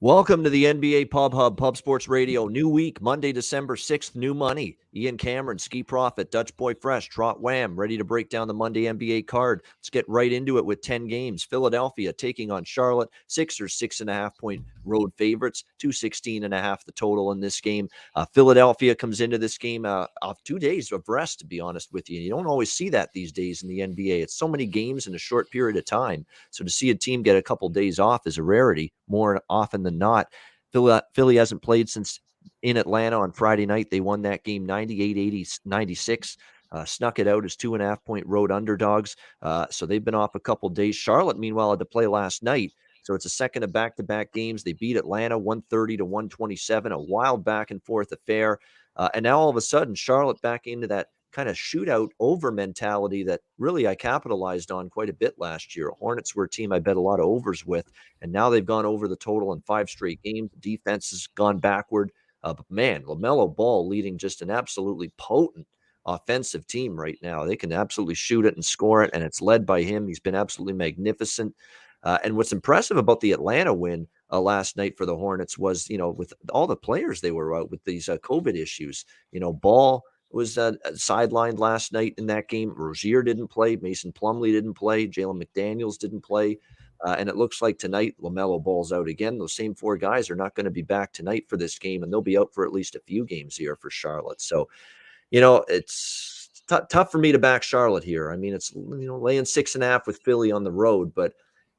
Welcome to the NBA Pub Hub, Pub Sports Radio. New week, Monday, December 6th, new money. Ian Cameron, Skee Profit, Dutch Boy Fresh, Trot Wham, ready to break down the Monday NBA card. Let's get right into it with 10 games. Philadelphia taking on Charlotte. Sixers, 6.5-point road favorites, 216.5 the total in this game. Philadelphia comes into this game off 2 days of rest, to be honest with you. You don't always see that these days in the NBA. It's so many games in a short period of time. So to see a team get a couple days off is a rarity more often than not. Philly hasn't played since in Atlanta on Friday night. They won that game 98-96. Snuck it out as 2.5-point road underdogs. So they've been off a couple days. Charlotte, meanwhile, had to play last night. So it's a second of back-to-back games. They beat Atlanta 130-127, a wild back-and-forth affair. And now all of a sudden, Charlotte back into that kind of shootout over mentality that really I capitalized on quite a bit last year. Hornets were a team I bet a lot of overs with, and now they've gone over the total in 5 straight games. The defense has gone backward. But man, LaMelo Ball leading just an absolutely potent offensive team right now. They can absolutely shoot it and score it, and it's led by him. He's been absolutely magnificent. And what's impressive about the Atlanta win last night for the Hornets was, with all the players they were out with these COVID issues, Ball was sidelined last night in that game. Rozier didn't play. Mason Plumlee didn't play. Jalen McDaniels didn't play. And it looks like tonight LaMelo Ball's out again. Those same 4 guys are not going to be back tonight for this game, and they'll be out for at least a few games here for Charlotte. So, it's tough for me to back Charlotte here. I mean, it's laying 6.5 with Philly on the road, but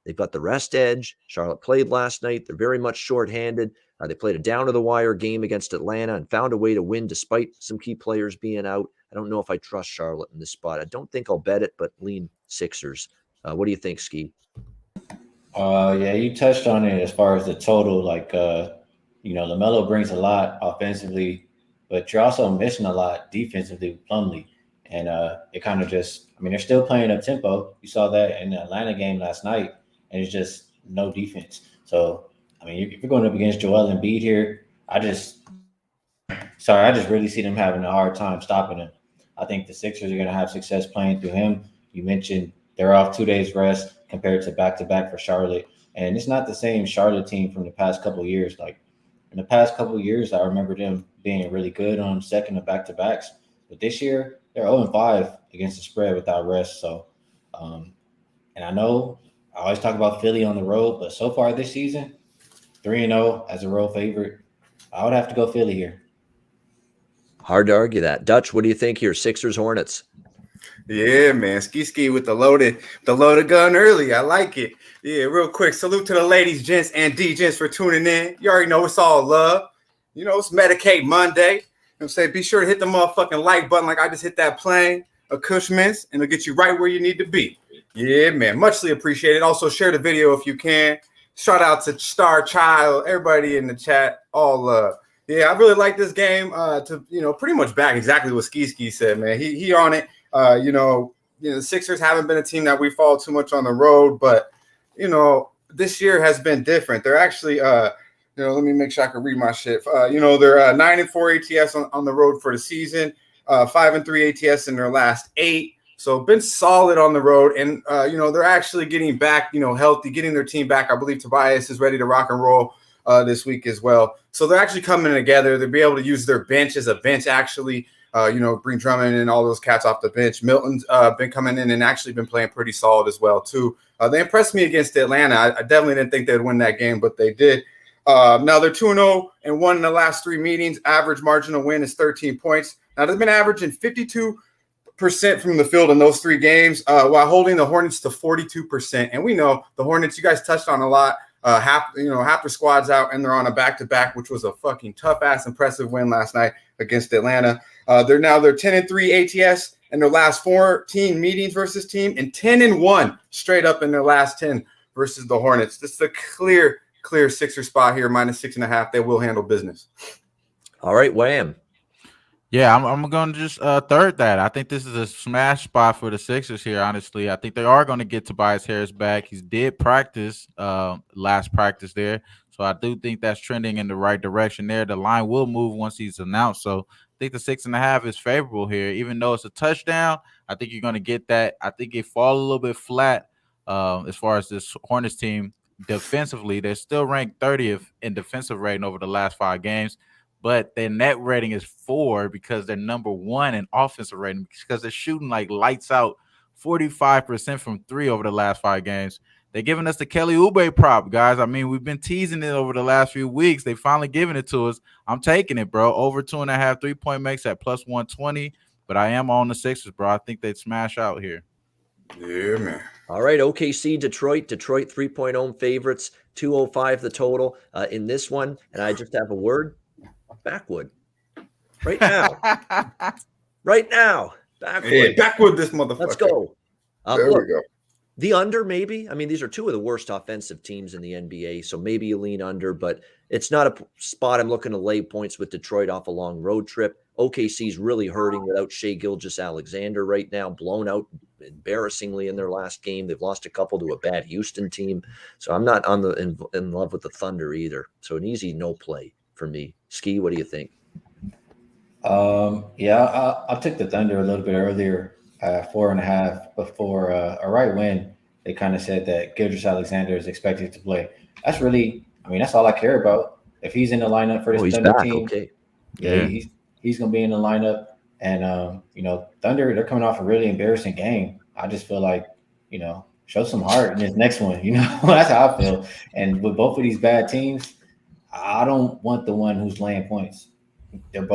they've got the rest edge. Charlotte played last night. They're very much shorthanded. They played a down-to-the-wire game against Atlanta and found a way to win despite some key players being out. I don't know if I trust Charlotte in this spot. I don't think I'll bet it, but lean Sixers. What do you think, Skee? Yeah, you touched on it as far as the total. LaMelo brings a lot offensively, but you're also missing a lot defensively with Plumlee. And it kind of they're still playing up tempo. You saw that in the Atlanta game last night, and it's just no defense. So, if you're going up against Joel Embiid here, I just really see them having a hard time stopping him. I think the Sixers are going to have success playing through him. You mentioned they're off 2 days rest compared to back-to-back for Charlotte. And it's not the same Charlotte team from the past couple of years. Like in the past couple of years, I remember them being really good on second of back-to-backs. But this year, they're 0-5 against the spread without rest. So, and I know I always talk about Philly on the road, but so far this season, 3-0 as a road favorite, I would have to go Philly here. Hard to argue that. Dutch, what do you think here? Sixers, Hornets. Yeah, man. Skee with the loaded gun early. I like it. Yeah, real quick. Salute to the ladies, gents, and D-gents for tuning in. You already know it's all love. It's Medicaid Monday. I'm saying be sure to hit the motherfucking like button like I just hit that plane, accoutrements, and it'll get you right where you need to be. Yeah, man. Muchly appreciated. Also, share the video if you can. Shout out to Star Child, everybody in the chat. All love. Yeah, I really like this game. To pretty much back exactly what Skee said, man. He on it. The Sixers haven't been a team that we follow too much on the road, but this year has been different. They're actually let me make sure I can read my shit. They're 9-4 ATS on the road for the season, 5-3 ATS in their last 8. So been solid on the road, and they're actually getting back, healthy, getting their team back. I believe Tobias is ready to rock and roll this week as well. So they're actually coming together. They'll be able to use their bench as a bench actually. Bring Drummond and all those cats off the bench. Milton's been coming in and actually been playing pretty solid as well too. They impressed me against Atlanta. I definitely didn't think they'd win that game, but they did. Now they're 2-0 and won in the last 3 meetings. Average margin of win is 13 points. Now they've been averaging 52% from the field in those 3 games, while holding the Hornets to 42%. And we know the Hornets, you guys touched on a lot. Half their squad's out, and they're on a back-to-back, which was a fucking tough-ass impressive win last night against Atlanta. They're 10-3 ATS in their last 14 meetings versus team, and 10-1 straight up in their last 10 versus the Hornets. This is a clear Sixer spot here, -6.5. They will handle business. All right, Wham. Yeah, I'm going to just third that. I think this is a smash spot for the Sixers here, honestly. I think they are going to get Tobias Harris back. He did practice last practice there. So I do think that's trending in the right direction there. The line will move once he's announced. So I think the 6.5 is favorable here. Even though it's a touchdown, I think you're going to get that. I think it fall a little bit flat as far as this Hornets team defensively, they're still ranked 30th in defensive rating over the last 5 games, but their net rating is 4 because they're number 1 in offensive rating because they're shooting like lights out 45% from 3 over the last 5 games. They're giving us the Kelly Oubre prop, guys. I mean, we've been teasing it over the last few weeks. They finally giving it to us. I'm taking it, bro. Over 2.5 3-point makes at plus 120. But I am on the Sixers, bro. I think they'd smash out here. Yeah, man. All right, OKC, Detroit 3-point home favorites, 205 the total in this one. And I just have a word, backwood. Right now. Right now. Backwood. Yeah, backwood this motherfucker. Let's go. There we go. The under, maybe. I mean, these are two of the worst offensive teams in the NBA, so maybe you lean under, but it's not a spot I'm looking to lay points with Detroit off a long road trip. OKC's really hurting without Shai Gilgeous-Alexander right now, blown out embarrassingly in their last game. They've lost a couple to a bad Houston team, so I'm not in love with the Thunder either. So an easy no play for me. Skee, what do you think? Yeah, I took the Thunder a little bit earlier. 4.5 before a right when they kind of said that Gilgeous-Alexander is expected to play. That's really, I mean, that's all I care about. If he's in the lineup for this Thunder team, okay. Yeah, he's gonna be in the lineup. And Thunder, they're coming off a really embarrassing game. I just feel like, show some heart in this next one. That's how I feel. And with both of these bad teams, I don't want the one who's laying points. They've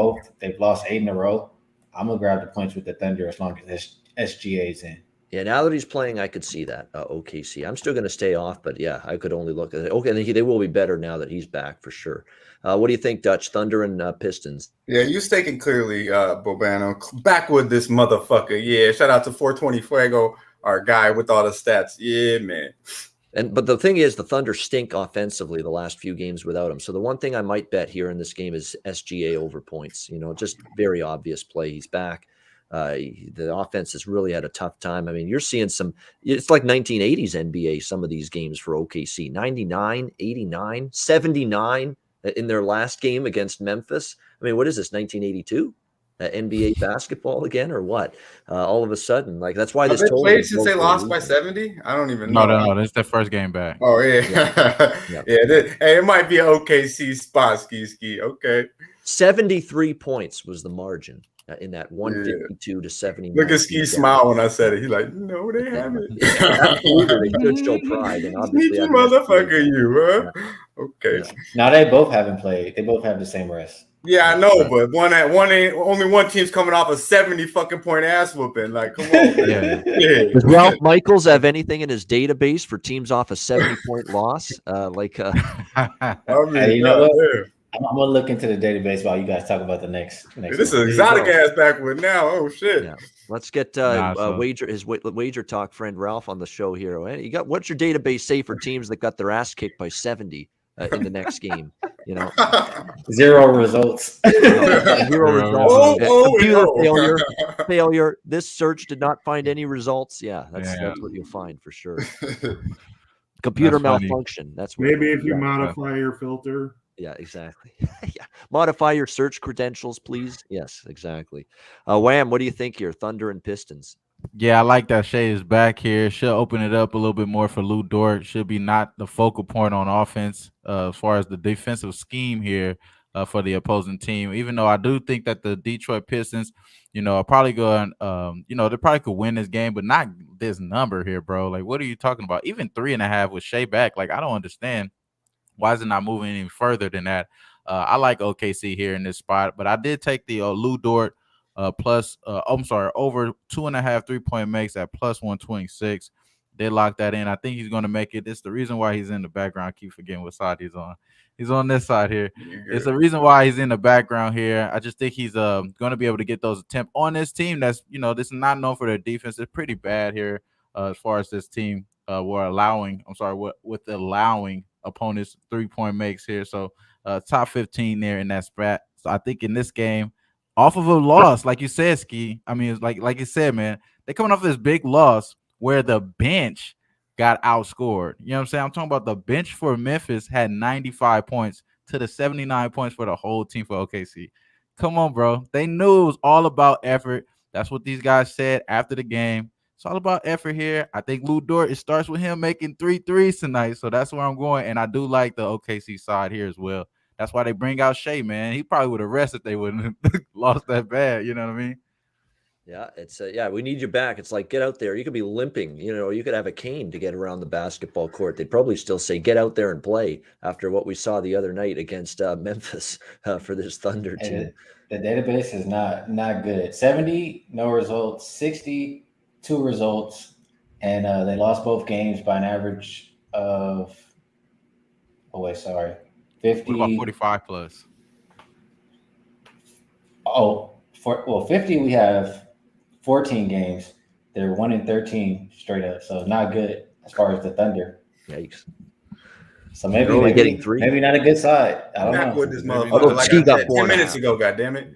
lost 8 in a row. I'm gonna grab the points with the Thunder as long as SGA's in. Yeah, now that he's playing, I could see that OKC. I'm still going to stay off, but yeah, I could only look at it. Okay, and they will be better now that he's back for sure. What do you think, Dutch? Thunder and Pistons? Yeah, you staking clearly, Bobano. Backwood this motherfucker. Yeah, shout out to 420 Fuego, our guy with all the stats. Yeah, man. But the thing is, the Thunder stink offensively the last few games without him. So the one thing I might bet here in this game is SGA over points. Just very obvious play. He's back. The offense has really had a tough time. I mean, you're seeing it's like 1980s NBA, some of these games for OKC, 99, 89, 79 in their last game against Memphis. I mean, what is this, 1982? NBA basketball again or what? All of a sudden, like that's why this total played since they lost by 70. I don't even know. No, this is their first game back. Oh yeah. Hey, it might be an OKC spot, Ski. Okay. 73 points was the margin in that 152 to 79. Look at Ski smile when I said it. He's like, no, they haven't. Absolutely, they should show pride. And obviously, motherfucker, you, huh? Yeah. Okay. Yeah. Now they both haven't played. They both have the same rest. Yeah, I know, but only one team's coming off a 70 fucking point ass whooping. Like, come on, man. Yeah. Does Ralph Michaels have anything in his database for teams off a 70-point loss? I mean, hey, you know what? I'm gonna look into the database while you guys talk about the next. This is exotic ass backward now. Oh shit! Yeah. Let's get his wager talk friend Ralph on the show here. What's your database say for teams that got their ass kicked by 70 in the next game? Zero results. Zero results. Failure. This search did not find any results. Yeah, that's what you'll find for sure. Computer malfunction. That's what maybe if you modify your filter. Yeah, exactly. Yeah, modify your search credentials, please. Yes, exactly. Wham, what do you think here? Thunder and Pistons. Yeah, I like that Shai is back here. Should open it up a little bit more for Lou Dort. Should be not the focal point on offense as far as the defensive scheme here for the opposing team. Even though I do think that the Detroit Pistons, are probably going, they probably could win this game, but not this number here, bro. Like, what are you talking about? Even 3.5 with Shai back. Like, I don't understand. Why is it not moving any further than that? I like OKC here in this spot, but I did take the Lou Dort over 2.5 3-point makes at plus 126. They locked that in. I think he's going to make it. It's the reason why he's in the background. I keep forgetting what side he's on. He's on this side here. It's the reason why he's in the background here. I just think he's going to be able to get those attempts on this team. That's this is not known for their defense. It's pretty bad here as far as this team allowing opponents 3-point makes here. So top 15 there in that spot. So I think in this game, off of a loss, like you said, Skee. I mean, it's like you said, man, they're coming off this big loss where the bench got outscored. You know what I'm saying? I'm talking about the bench for Memphis had 95 points to the 79 points for the whole team for OKC. Come on, bro. They knew it was all about effort. That's what these guys said after the game. It's all about effort here. I think Lou Dort, it starts with him making 3 threes tonight. So that's where I'm going. And I do like the OKC side here as well. That's why they bring out Shea, man. He probably would have rested if they wouldn't have lost that bad. You know what I mean? Yeah, it's we need you back. It's like, get out there. You could be limping, you could have a cane to get around the basketball court. They'd probably still say, get out there and play after what we saw the other night against Memphis for this Thunder team. The database is not good. 70, no results. 60, 2 results. And they lost both games by an average of, 50. What about 45 plus? 50, we have 14 games. They're 1-13 straight up. So not good as far as the Thunder. Yikes. So maybe getting 3. Maybe not a good side. I don't know. With this motherfucker, Although like Skee I got said 4 10 minutes ago, goddammit.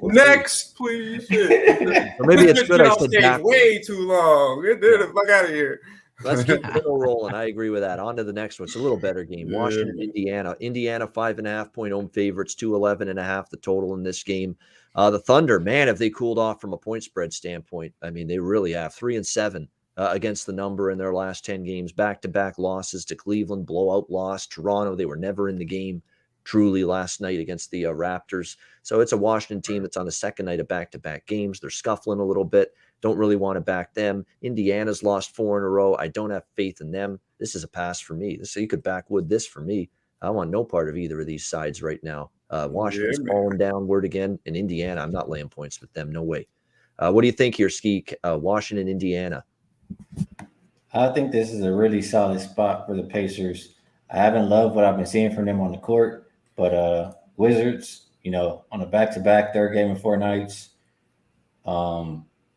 We'll Next, please. Or maybe it's good I said backwards. Way too long. Get the fuck out of here. Let's keep the middle rolling. I agree with that. On to the next one. It's a little better game. Washington, Indiana. Indiana 5.5-point home favorites, 211.5 the total in this game. The Thunder, man, have they cooled off from a point spread standpoint? I mean, they really have 3-7 against the number in their last 10 games. Back-to-back losses to Cleveland, blowout loss. Toronto, they were never in the game truly last night against the Raptors. So it's a Washington team that's on the second night of back-to-back games. They're scuffling a little bit. Don't really want to back them. Indiana's lost 4 in a row. I don't have faith in them. This is a pass for me. So you could backwood this for me. I want no part of either of these sides right now. Washington's falling downward again. In Indiana, I'm not laying points with them. No way. What do you think here, Skee? Washington, Indiana. I think this is a really solid spot for the Pacers. I haven't loved what I've been seeing from them on the court, but Wizards, on a back-to-back, third game in 4 nights.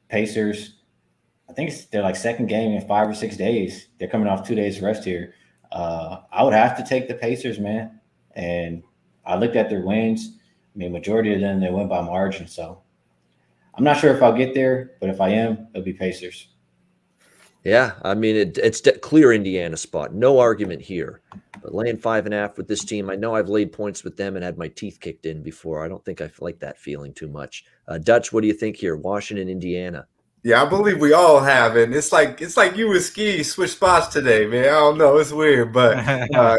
Pacers, I think they're like second game in 5 or 6 days. They're coming off 2 days rest here. I would have to take the Pacers, man. And I looked at their wins. I mean, majority of them, they win by margin. So I'm not sure if I'll get there, but if I am, it'll be Pacers. Yeah, I mean, it's clear Indiana spot. No argument here. But laying 5.5 with this team, I know I've laid points with them and had my teeth kicked in before. I don't think I like that feeling too much. Dutch, what do you think here? Washington, Indiana. Yeah, I believe we all have it. It's like you and Skee switch spots today, man. I don't know, it's weird, but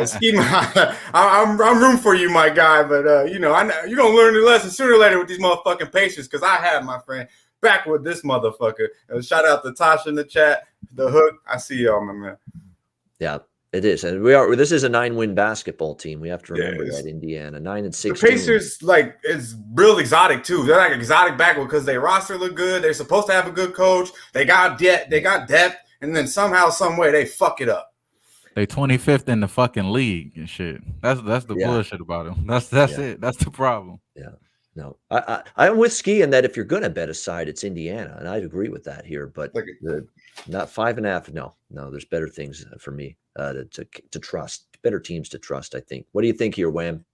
Skee, I'm rooting for you, my guy. But I know you're gonna learn the lesson sooner or later with these motherfucking Pacers, because I have, my friend, back with this motherfucker. Shout out to Tasha in the chat, the Hook. I see y'all, my man. Yeah, it is, and this is a 9-win basketball team. We have to remember that. Indiana 9-16. The Pacers, it's real exotic too. They're like exotic backward because their roster look good. They're supposed to have a good coach. They got depth, and then somehow, some way, they fuck it up. They 25th in the fucking league and shit. That's the bullshit about them. That's it. That's the problem. Yeah. No, I'm with Skee in that if you're going to bet a side, it's Indiana, and I'd agree with that here. But not 5.5. No, there's better things for me to trust, better teams to trust, I think. What do you think here, Wham?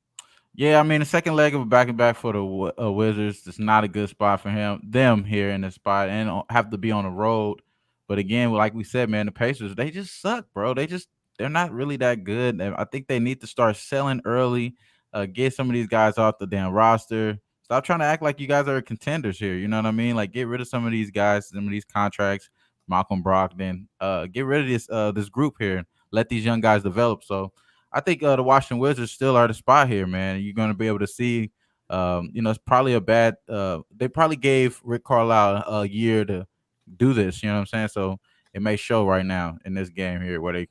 Yeah, I mean, the second leg of a back-and-back for the Wizards is not a good spot for them here in this spot, and have to be on the road. But again, like we said, man, the Pacers, they just suck, bro. They're not really that good. I think they need to start selling early, get some of these guys off the damn roster. Stop trying to act like you guys are contenders here. You know what I mean? Like, get rid of some of these guys, some of these contracts, Malcolm Brogdon. Get rid of this group here. Let these young guys develop. So I think the Washington Wizards still are the spot here, man. You're going to be able to see, it's probably a bad they probably gave Rick Carlisle a year to do this. You know what I'm saying? So it may show right now in this game here where they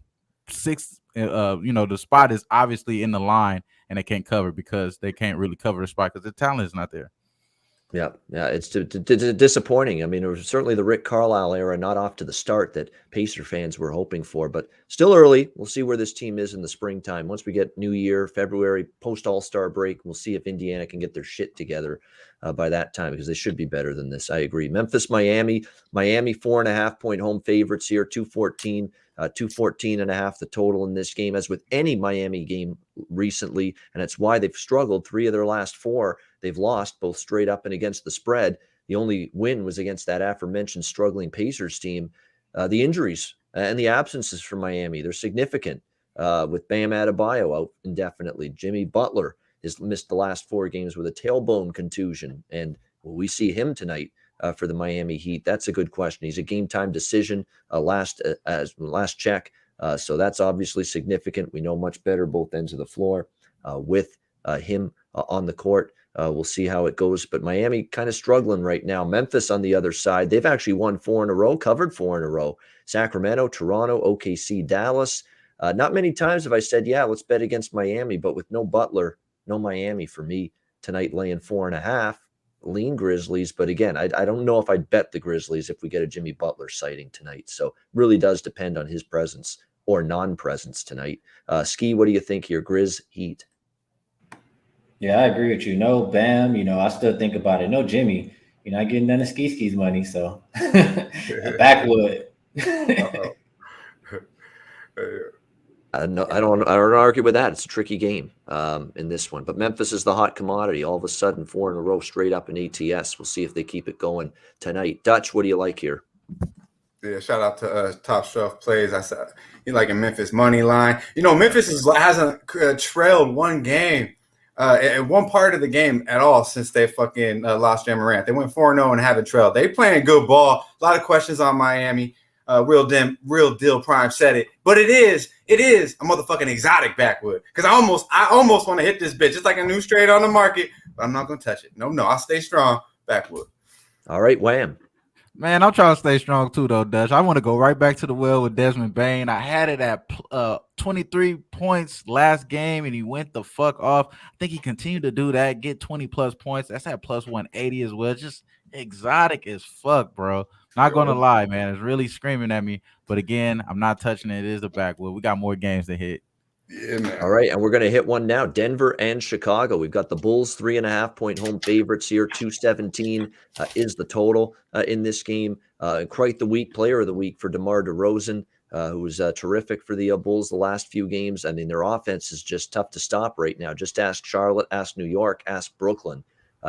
the spot is obviously in the line and they can't cover because they can't really cover the spot because the talent is not there. Yeah, it's disappointing. I mean, it was certainly the Rick Carlisle era, not off to the start that Pacer fans were hoping for, but still early. We'll see where this team is in the springtime. Once we get New Year, February, post-All-Star break, we'll see if Indiana can get their shit together by that time, because they should be better than this. I agree. Memphis, Miami 4.5-point home favorites here, 214. 214.5 the total in this game, as with any Miami game recently, and that's why they've struggled. 3 of their last 4 they've lost, both straight up and against the spread. The only win was against that aforementioned struggling Pacers team. The injuries and the absences from Miami, they're significant, with Bam Adebayo out indefinitely. Jimmy Butler has missed the last 4 games with a tailbone contusion, and will we see him tonight? for the Miami Heat? That's a good question. He's a game time decision last check. So that's obviously significant. We know much better both ends of the floor with him on the court. We'll see how it goes. But Miami kind of struggling right now. Memphis on the other side, they've actually won 4 in a row, covered 4 in a row. Sacramento, Toronto, OKC, Dallas. Not many times have I said, yeah, let's bet against Miami, but with no Butler, no Miami for me tonight, laying 4.5. Lean Grizzlies. But again, I don't know if I'd bet the Grizzlies if we get a Jimmy Butler sighting tonight. So really does depend on his presence or non-presence tonight. Skee, what do you think here? Grizz, Heat? Yeah, I agree with you. No Bam, I still think about it. No Jimmy, you're not getting none of Ski's money. So backwood. No, I don't argue with that. It's a tricky game in this one. But Memphis is the hot commodity. All of a sudden, 4 in a row straight up in ATS. We'll see if they keep it going tonight. Dutch, what do you like here? Yeah, shout out to Top Shelf Plays. I said you like a Memphis money line. Memphis hasn't trailed one game in one part of the game at all since they fucking lost Ja Morant. They went 4-0 and haven't trailed. They playing good ball. A lot of questions on Miami. Real deal Prime said it. But it is a motherfucking exotic backwood. Because I almost want to hit this bitch. It's like a new straight on the market, but I'm not going to touch it. No, I'll stay strong backwood. All right, Wham. Man, I'm trying to stay strong too, though, Dutch. I want to go right back to the well with Desmond Bane. I had it at 23 points last game, and he went the fuck off. I think he continued to do that, get 20-plus points. That's at plus 180 as well. Just exotic as fuck, bro. Not going to lie, man. It's really screaming at me. But again, I'm not touching it. It is the backwood. We got more games to hit. Yeah, man. All right, and we're going to hit one now. Denver and Chicago. We've got the Bulls 3.5-point home favorites here. 217 is the total in this game. Quite the week, player of the week for DeMar DeRozan, who was terrific for the Bulls the last few games. I mean, their offense is just tough to stop right now. Just ask Charlotte, ask New York, ask Brooklyn.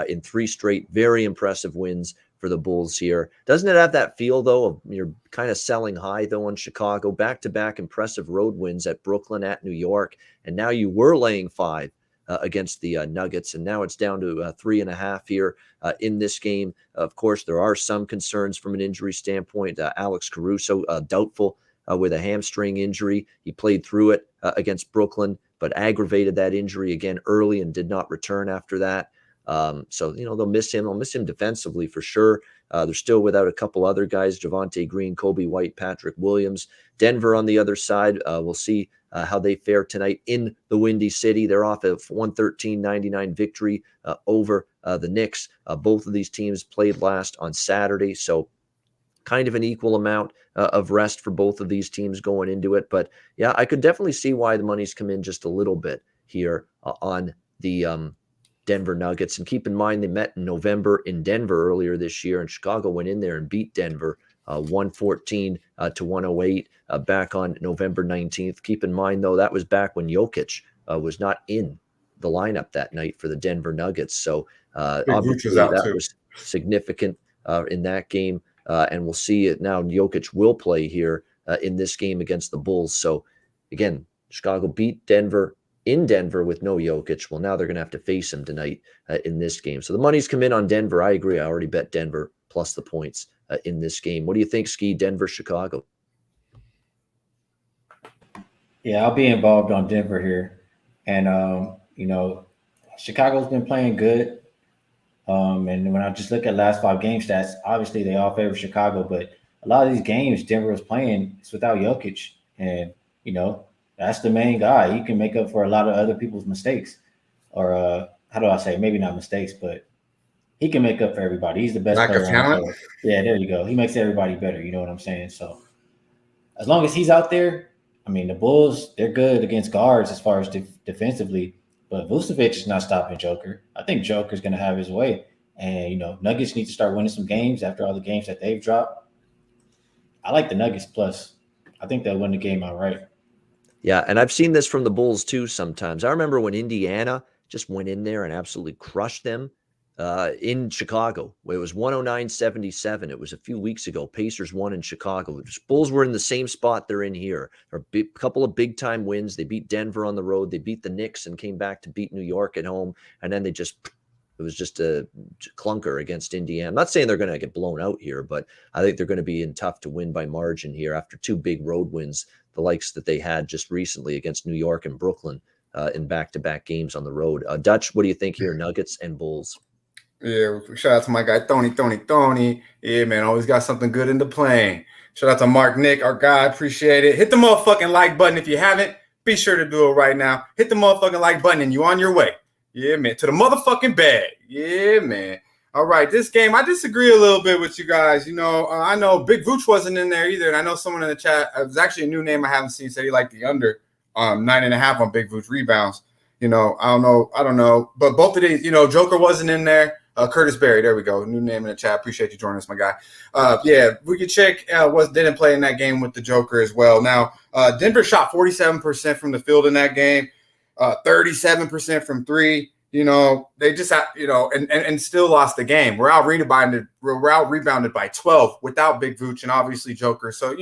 In 3 straight, very impressive wins for the Bulls here. Doesn't it have that feel, though, of you're kind of selling high, though, on Chicago? Back-to-back impressive road wins at Brooklyn, at New York, and now you were laying 5 against the Nuggets, and now it's down to 3.5 here in this game. Of course, there are some concerns from an injury standpoint. Alex Caruso, doubtful with a hamstring injury. He played through it against Brooklyn, but aggravated that injury again early and did not return after that. So, they'll miss him. They'll miss him defensively for sure. They're still without a couple other guys, Javonte Green, Kobe White, Patrick Williams. Denver on the other side, we'll see how they fare tonight in the Windy City. They're off a 113-99 victory over the Knicks. Both of these teams played last on Saturday, so kind of an equal amount of rest for both of these teams going into it. But, yeah, I could definitely see why the money's come in just a little bit here on the Denver Nuggets. And keep in mind, they met in November in Denver earlier this year, and Chicago went in there and beat Denver 114 to 108 back on November 19th. Keep in mind, though, that was back when Jokic was not in the lineup that night for the Denver Nuggets. So obviously that was significant in that game. And we'll see it now. Jokic will play here in this game against the Bulls. So again, Chicago beat Denver in Denver with no Jokic. Well, now they're going to have to face him tonight in this game. So the money's come in on Denver. I agree. I already bet Denver plus the points in this game. What do you think, Skee? Denver, Chicago? Yeah, I'll be involved on Denver here. And, Chicago's been playing good. And when I just look at last 5 game stats, obviously they all favor Chicago, but a lot of these games Denver was playing is without Jokic. And, that's the main guy. He can make up for a lot of other people's mistakes, or how do I say? Maybe not mistakes, but he can make up for everybody. He's the best player on the court. Yeah, there you go. He makes everybody better. You know what I'm saying? So as long as he's out there, I mean, the Bulls, they're good against guards as far as defensively, but Vucevic is not stopping Joker. I think Joker's going to have his way. And, Nuggets need to start winning some games after all the games that they've dropped. I like the Nuggets plus. I think they'll win the game outright. Yeah, and I've seen this from the Bulls too sometimes. I remember when Indiana just went in there and absolutely crushed them in Chicago. It was 109-77. It was a few weeks ago. Pacers won in Chicago. The Bulls were in the same spot they're in here. A couple of big-time wins. They beat Denver on the road. They beat the Knicks and came back to beat New York at home. And then they just It was just a clunker against Indiana. I'm not saying they're going to get blown out here, but I think they're going to be in tough to win by margin here after 2 big road wins, the likes that they had just recently against New York and Brooklyn in back-to-back games on the road. Dutch, what do you think here, Nuggets and Bulls? Yeah, shout out to my guy, Tony. Yeah, man, always got something good in the plane. Shout out to Mark Nick, our guy. Appreciate it. Hit the motherfucking like button if you haven't. Be sure to do it right now. Hit the motherfucking like button and you on your way. Yeah, man, to the motherfucking bag. Yeah, man. All right, this game, I disagree a little bit with you guys. I know Big Vooch wasn't in there either, and I know someone in the chat, it was actually a new name I haven't seen, said he liked the under 9.5 on Big Vooch rebounds. I don't know. But both of these, Joker wasn't in there. Curtis Berry, there we go. New name in the chat. Appreciate you joining us, my guy. We could check didn't play in that game with the Joker as well. Now, Denver shot 47% from the field in that game, 37% from three. They just had, and still lost the game. We're out rebounded by 12 without Big Vooch and obviously Joker. So,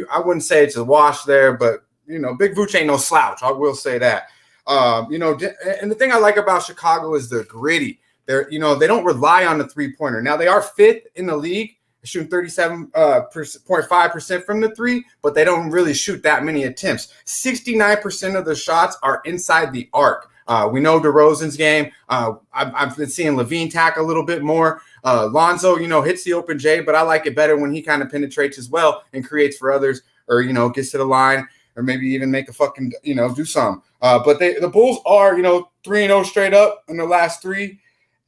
I wouldn't say it's a wash there, but Big Vooch ain't no slouch. I will say that. And the thing I like about Chicago is they're gritty. They don't rely on the three-pointer. Now, they are 5th in the league, shooting 37.5% from the three, but they don't really shoot that many attempts. 69% of the shots are inside the arc. We know DeRozan's game. I've been seeing Levine tack a little bit more. Lonzo, hits the open J, but I like it better when he kind of penetrates as well and creates for others or, gets to the line or maybe even make a fucking, do something. But the Bulls are, 3-0 straight up in the last 3.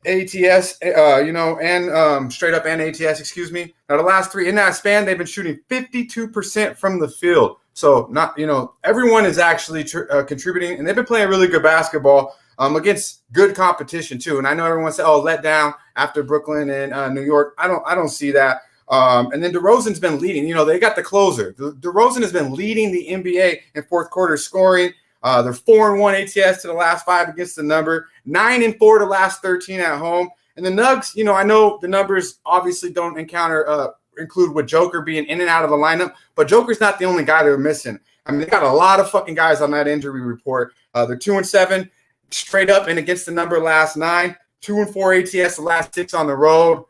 ATS, and straight up and ATS, excuse me. Now, the last 3 in that span, they've been shooting 52% from the field. So, not, everyone is actually contributing, and they've been playing really good basketball against good competition, too. And I know everyone said, let down after Brooklyn and New York. I don't see that. And then DeRozan's been leading. They got the closer. DeRozan has been leading the NBA in fourth quarter scoring. They're 4-1 ATS to the last 5 against the number, 9-4 to the last 13 at home. And the Nugs, I know the numbers obviously don't include with Joker being in and out of the lineup, but Joker's not the only guy they're missing. I mean, they got a lot of fucking guys on that injury report. They're 2-7 straight up and against the number last 9, 2-4 ATS the last 6 on the road.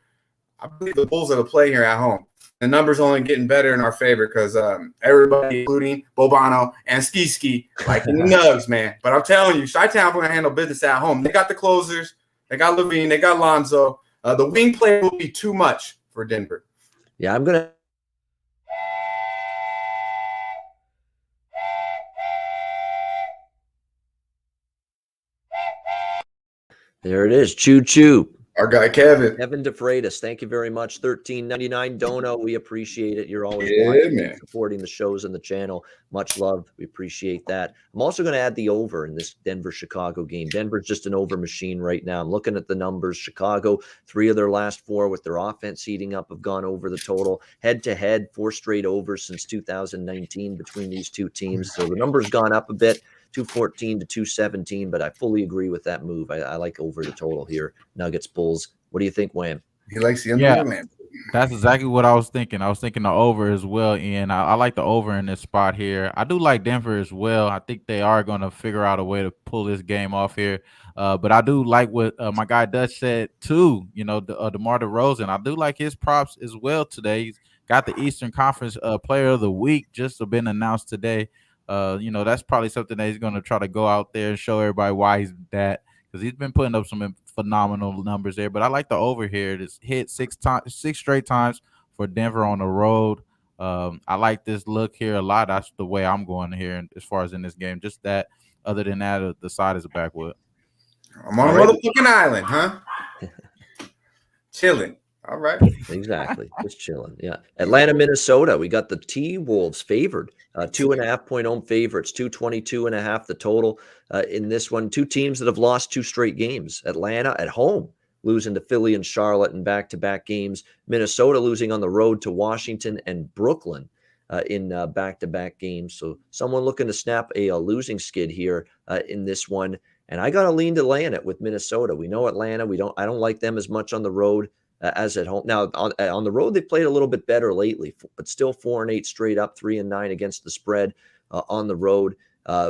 I believe the Bulls are the play here at home. The numbers only getting better in our favor because everybody, including Bobano and Skee, like in the Nugs, man. But I'm telling you, Chi-Town going to handle business at home. They got the closers. They got Levine. They got Lonzo. The wing play will be too much for Denver. Yeah, I'm going to. There it is. Choo-choo. Our guy, Kevin DeFreitas, thank you very much. $13.99 Dono. We appreciate it. You're always supporting the shows and the channel. Much love. We appreciate that. I'm also going to add the over in this Denver-Chicago game. Denver's just an over machine right now. I'm looking at the numbers. Chicago, 3 of their last 4 with their offense heating up have gone over the total. Head-to-head, 4 straight overs since 2019 between these two teams. So the number's gone up a bit. 214 to 217, but I fully agree with that move. I like over the total here. Nuggets, Bulls. What do you think, Wham? He likes the under man. That's exactly what I was thinking. I was thinking the over as well, and I like the over in this spot here. I do like Denver as well. I think they are going to figure out a way to pull this game off here. But I do like what my guy Dutch said too. DeMar DeRozan. I do like his props as well today. He's got the Eastern Conference Player of the Week just been announced today. That's probably something that he's going to try to go out there and show everybody why he's that, because he's been putting up some phenomenal numbers there. But I like the over here. It's hit 6 straight times for Denver on the road. I like this look here a lot. That's the way I'm going here as far as in this game. Just that. Other than that, the side is a backwood. I'm on a motherfucking island, huh? Chilling. All right. Exactly. Just chilling. Yeah. Atlanta, Minnesota. We got the T-Wolves favored. 2.5-point home favorites. 222.5 the total in this one. 2 teams that have lost 2 straight games. Atlanta at home, losing to Philly and Charlotte in back-to-back games. Minnesota losing on the road to Washington and Brooklyn in back-to-back games. So someone looking to snap a losing skid here in this one. And I got to lean to laying it with Minnesota. We know Atlanta. I don't like them as much on the road as at home. Now, on the road, they've played a little bit better lately, but still 4-8 straight up, 3-9 against the spread on the road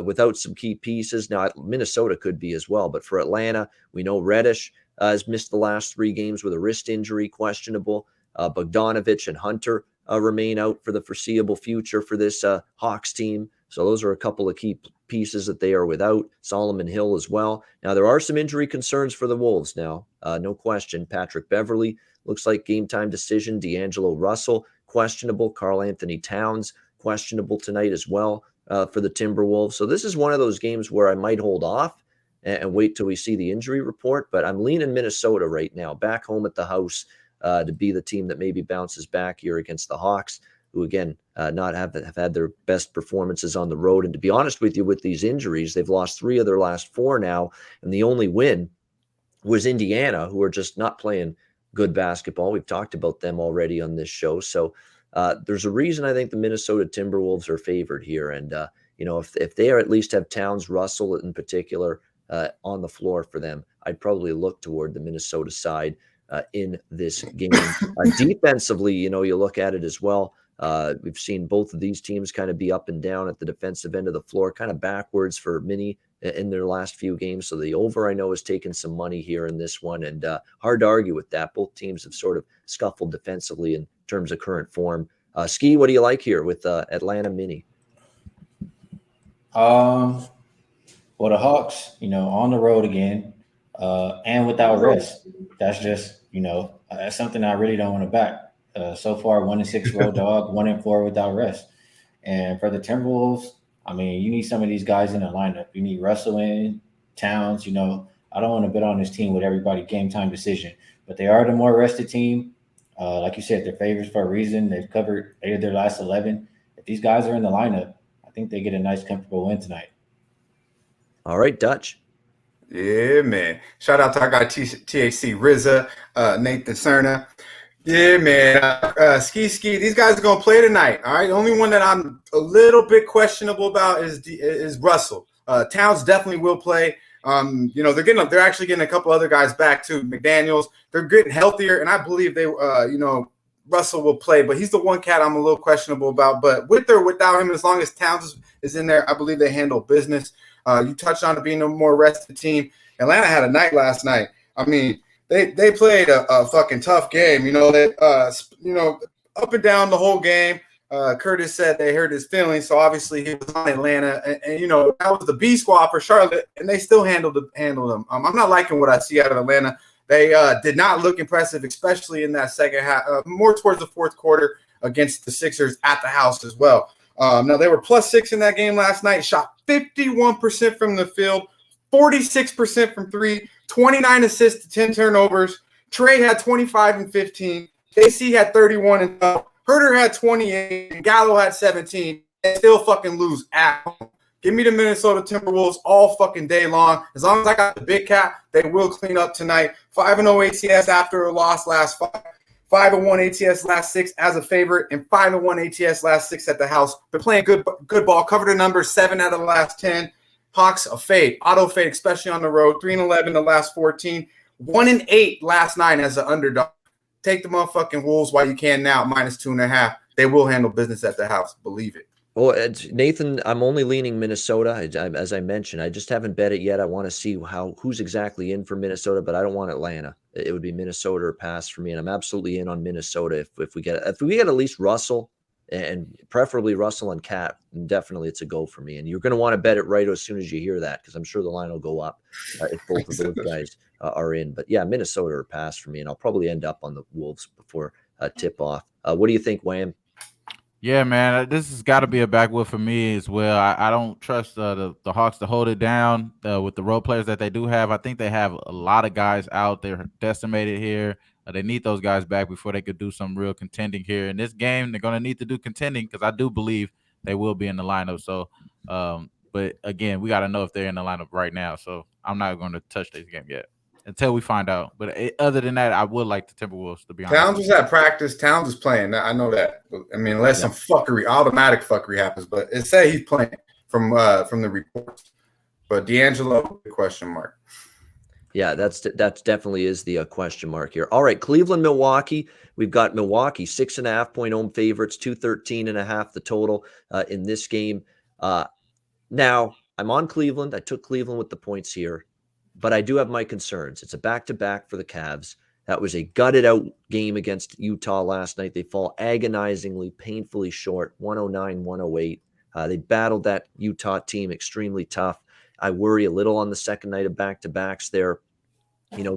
without some key pieces. Now, Minnesota could be as well, but for Atlanta, we know Reddish, has missed the last 3 games with a wrist injury, questionable. Bogdanovich and Hunter remain out for the foreseeable future for this Hawks team. So those are a couple of key pieces that they are without. Solomon Hill as well. Now, there are some injury concerns for the Wolves now. No question. Patrick Beverley looks like game time decision. D'Angelo Russell, questionable. Karl Anthony Towns, questionable tonight as well for the Timberwolves. So this is one of those games where I might hold off and wait till we see the injury report. But I'm leaning Minnesota right now, back home at the house, to be the team that maybe bounces back here against the Hawks, who, again, not have had their best performances on the road. And to be honest with you, with these injuries, they've lost 3 of their last 4 now, and the only win was Indiana, who are just not playing good basketball. We've talked about them already on this show. So there's a reason I think the Minnesota Timberwolves are favored here. And, if they at least have Towns, Russell in particular, on the floor for them, I'd probably look toward the Minnesota side in this game. Defensively, you look at it as well. We've seen both of these teams kind of be up and down at the defensive end of the floor, kind of backwards for Mini in their last few games. So the over, I know, has taken some money here in this one, and hard to argue with that. Both teams have sort of scuffled defensively in terms of current form. Skee, what do you like here with Atlanta Mini? Well, the Hawks, on the road again, and without rest. That's just, that's something I really don't want to back. So far, 1-6 road dog, 1-4 without rest. And for the Timberwolves, I mean, you need some of these guys in the lineup. You need Russell in, Towns. I don't want to bet on this team with everybody game time decision, but they are the more rested team. Like you said, they're favorites for a reason. They've covered 8 of their last 11. If these guys are in the lineup, I think they get a nice, comfortable win tonight. All right, Dutch. Yeah, man. Shout out to our guy THC RZA, Nathan Cerna. Yeah, man. Skee. These guys are gonna play tonight. All right. The only one that I'm a little bit questionable about is Russell. Towns definitely will play. They're actually getting a couple other guys back too. McDaniels. They're getting healthier, and I believe Russell will play. But he's the one cat I'm a little questionable about. But with or without him, as long as Towns is in there, I believe they handle business. You touched on it being a more rested team. Atlanta had a night last night. I mean, they played a fucking tough game. Up and down the whole game. Curtis said they hurt his feelings, so obviously he was on Atlanta, and that was the B squad for Charlotte, and they still handled them. I'm not liking what I see out of Atlanta. They did not look impressive, especially in that second half, more towards the fourth quarter against the Sixers at the house as well. Now, they were +6 in that game last night, shot 51% from the field, 46% from 3, 29 assists to 10 turnovers. Trey had 25 and 15. KC had 31 and 12. Herter had 28, and Gallo had 17. They still fucking lose at home. Give me the Minnesota Timberwolves all fucking day long. As long as I got the big cat, they will clean up tonight. 5-0 ATS after a loss last 5. 5-1 ATS last 6 as a favorite, and 5-1 ATS last 6 at the house. They're playing good ball. Covered a number 7 out of the last 10. Hawks a fade, auto fade, especially on the road. 3-11 the last 14. 1-8 last 9 as an underdog. Take the motherfucking Wolves while you can now, -2.5. They will handle business at the house. Believe it. Well, Nathan, I'm only leaning Minnesota. As I mentioned, I just haven't bet it yet. I want to see who's exactly in for Minnesota, but I don't want Atlanta. It would be Minnesota or pass for me, and I'm absolutely in on Minnesota if we get at least Russell, and preferably Russell and Cat. Definitely, it's a go for me. And you're going to want to bet it right as soon as you hear that, because I'm sure the line will go up if both of those guys are in. But yeah, Minnesota or pass for me, and I'll probably end up on the Wolves before tip off. What do you think, Wham? Yeah, man, this has got to be a backwood for me as well. I don't trust the Hawks to hold it down with the role players that they do have. I think they have a lot of guys out there decimated here. They need those guys back before they could do some real contending here. In this game, they're going to need to do contending because I do believe they will be in the lineup. So, but again, we got to know if they're in the lineup right now. So I'm not going to touch this game yet until we find out. But other than that, I would like the Timberwolves, to be honest. Towns was at practice. Towns is playing. I know that. I mean, unless some automatic fuckery happens, but it said he's playing from the reports. But D'Angelo, question mark. Yeah, that's definitely is the question mark here. All right, Cleveland, Milwaukee. We've got Milwaukee 6.5-point home favorites, 213.5 the total in this game. Now I'm on Cleveland. I took Cleveland with the points here. but I do have my concerns. It's a back-to-back for the Cavs. That was a gutted-out game against Utah last night. They fall agonizingly, painfully short, 109-108. They battled that Utah team extremely tough. I worry a little on the second night of back-to-backs there.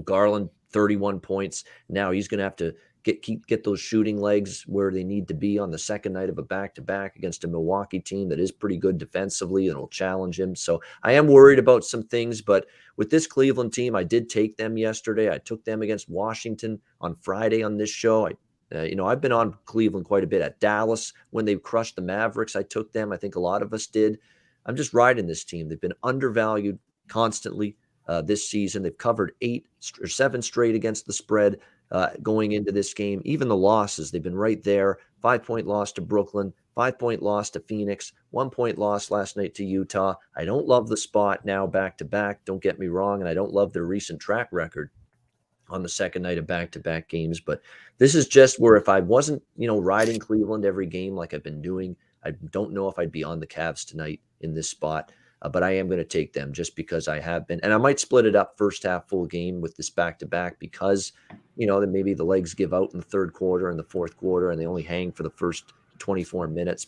Garland, 31 points. Now he's going to have to get those shooting legs where they need to be on the second night of a back-to-back against a Milwaukee team that is pretty good defensively and will challenge him. So I am worried about some things, but with this Cleveland team, I did take them yesterday. I took them against Washington on Friday on this show. I've been on Cleveland quite a bit. At Dallas, when they crushed the Mavericks, I took them. I think a lot of us did. I'm just riding this team. They've been undervalued constantly this season. They've covered 8 or 7 straight against the spread going into this game. Even the losses, they've been right there. 5-point loss to Brooklyn, 5-point loss to Phoenix, 1-point loss last night to Utah. I don't love the spot now back-to-back. Don't get me wrong, and I don't love their recent track record on the second night of back-to-back games. But this is just where if I wasn't, riding Cleveland every game like I've been doing, I don't know if I'd be on the Cavs tonight in this spot. But I am going to take them just because I have been. And I might split it up first half full game with this back-to-back because, then maybe the legs give out in the third quarter and the fourth quarter and they only hang for the first 24 minutes.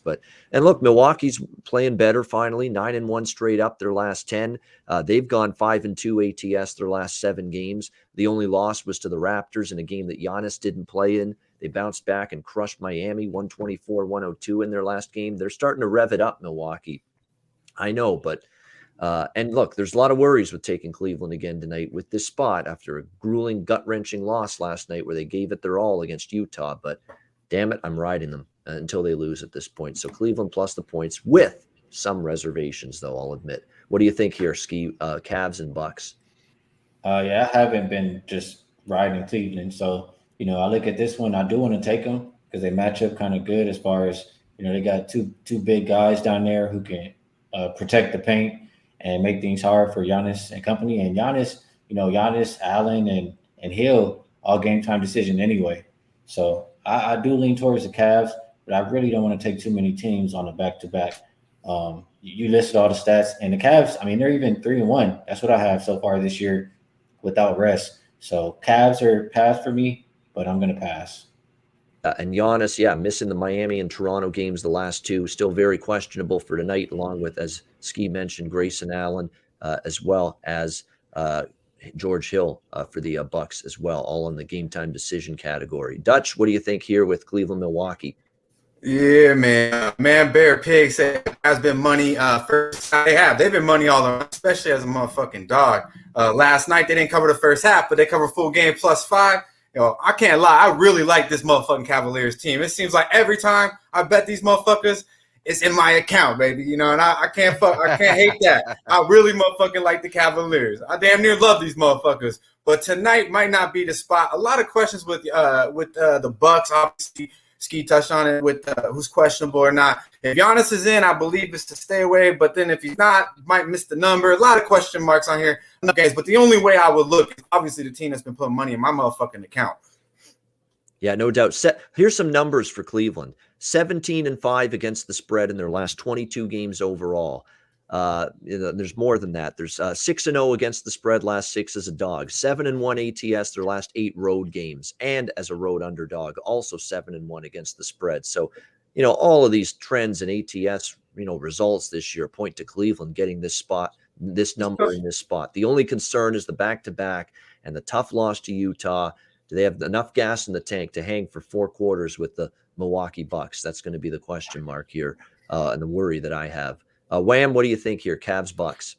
And look, Milwaukee's playing better finally, 9-1 straight up their last 10. They've gone 5-2 ATS their last 7 games. The only loss was to the Raptors in a game that Giannis didn't play in. They bounced back and crushed Miami 124-102 in their last game. They're starting to rev it up, Milwaukee. I know, but and look, there's a lot of worries with taking Cleveland again tonight with this spot after a grueling, gut-wrenching loss last night where they gave it their all against Utah. But damn it, I'm riding them until they lose at this point. So Cleveland plus the points with some reservations, though, I'll admit. What do you think here, Skee? Cavs and Bucks? Yeah, I haven't been just riding Cleveland. So, I look at this one. I do want to take them because they match up kind of good as far as, they got two big guys down there who can protect the paint and make things hard for Giannis and company. And Giannis, Allen, and Hill, all game time decision anyway. So I do lean towards the Cavs, but I really don't want to take too many teams on a back-to-back. You listed all the stats, and the Cavs, they're even 3-1. That's what I have so far this year without rest. So Cavs are pass for me, but I'm going to pass. And Giannis, missing the Miami and Toronto games, the last 2, still very questionable for tonight, along with, as Skee mentioned, Grayson Allen, as well as George Hill for the Bucks as well, all in the game time decision category. Dutch, what do you think here with Cleveland, Milwaukee? Yeah, man. Man, Bear Pig said has been money first. They've been money all around, especially as a motherfucking dog. Last night they didn't cover the first half, but they covered full game +5. I can't lie. I really like this motherfucking Cavaliers team. It seems like every time I bet these motherfuckers, it's in my account, baby. And I can't hate that. I really motherfucking like the Cavaliers. I damn near love these motherfuckers. But tonight might not be the spot. A lot of questions with the Bucks. Obviously, Skee touched on it with who's questionable or not. If Giannis is in, I believe it's to stay away. But then if he's not, you might miss the number. A lot of question marks on here. Okay, but the only way I would look is obviously the team that's been putting money in my motherfucking account. Yeah, no doubt. Here's some numbers for Cleveland. 17-5 against the spread in their last 22 games overall. There's more than that. There's 6-0 against the spread last 6 as a dog, 7-1 ATS their last 8 road games, and as a road underdog, also 7-1 against the spread. So, all of these trends in ATS, results this year point to Cleveland getting this number in this spot. The only concern is the back-to-back and the tough loss to Utah. Do they have enough gas in the tank to hang for 4 quarters with the Milwaukee Bucks? That's going to be the question mark here and the worry that I have. Wham, what do you think here? Cavs, Bucks.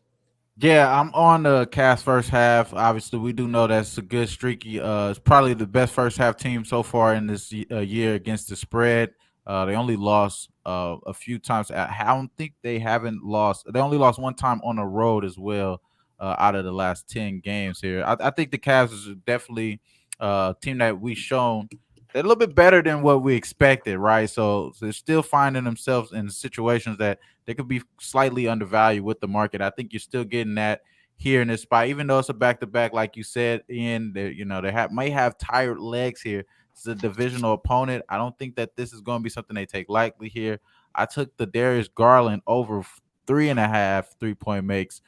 Yeah, I'm on the Cavs first half. Obviously, we do know that's a good streaky. It's probably the best first half team so far in this year against the spread. They only lost a few times. I don't think they haven't lost. They only lost one time on the road as well out of the last 10 games here. I think the Cavs is definitely a team that we've shown they're a little bit better than what we expected, right? So they're still finding themselves in situations that they could be slightly undervalued with the market. I think you're still getting that here in this spot, even though it's a back-to-back, like you said, Ian. They may have tired legs here. It's a divisional opponent. I don't think that this is going to be something they take lightly here. I took the Darius Garland over 3.5 3-point makes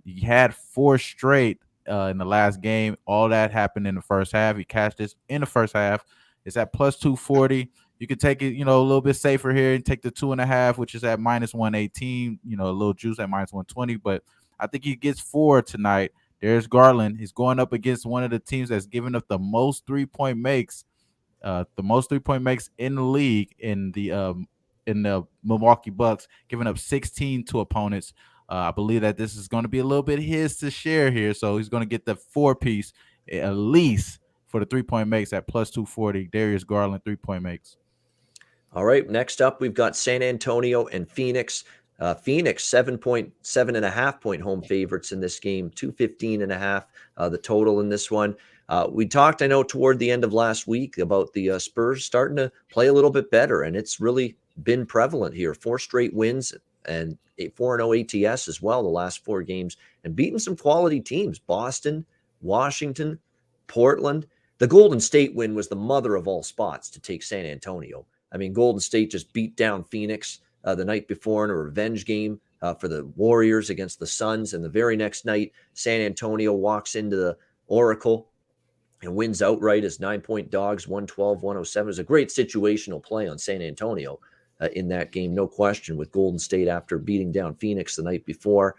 He had 4 straight in the last game. All that happened in the first half. He cashed this in the first half. It's at plus 240. You could take it, a little bit safer here and take the 2.5, which is at minus 118. A little juice at minus 120. But I think he gets 4 tonight. There's Garland. He's going up against one of the teams that's giving up the most 3-point makes. The most 3-point makes in the league in the Milwaukee Bucks, giving up 16 to opponents. I believe that this is going to be a little bit his to share here, so he's going to get the 4-piece at least for the 3-point makes at plus 240. Darius Garland 3-point makes. All right, next up we've got San Antonio and Phoenix. Phoenix 7.5 point home favorites in this game, 215.5 the total in this one. We talked, I know, toward the end of last week about the Spurs starting to play a little bit better, and it's really been prevalent here. 4 straight wins and 4-0 ATS as well the last 4 games, and beating some quality teams: Boston, Washington, Portland. The Golden State win was the mother of all spots to take San Antonio. I mean, Golden State just beat down Phoenix the night before in a revenge game for the Warriors against the Suns, and the very next night, San Antonio walks into the Oracle and wins outright as 9-point dogs, 112-107. It was a great situational play on San Antonio in that game, no question, with Golden State after beating down Phoenix the night before.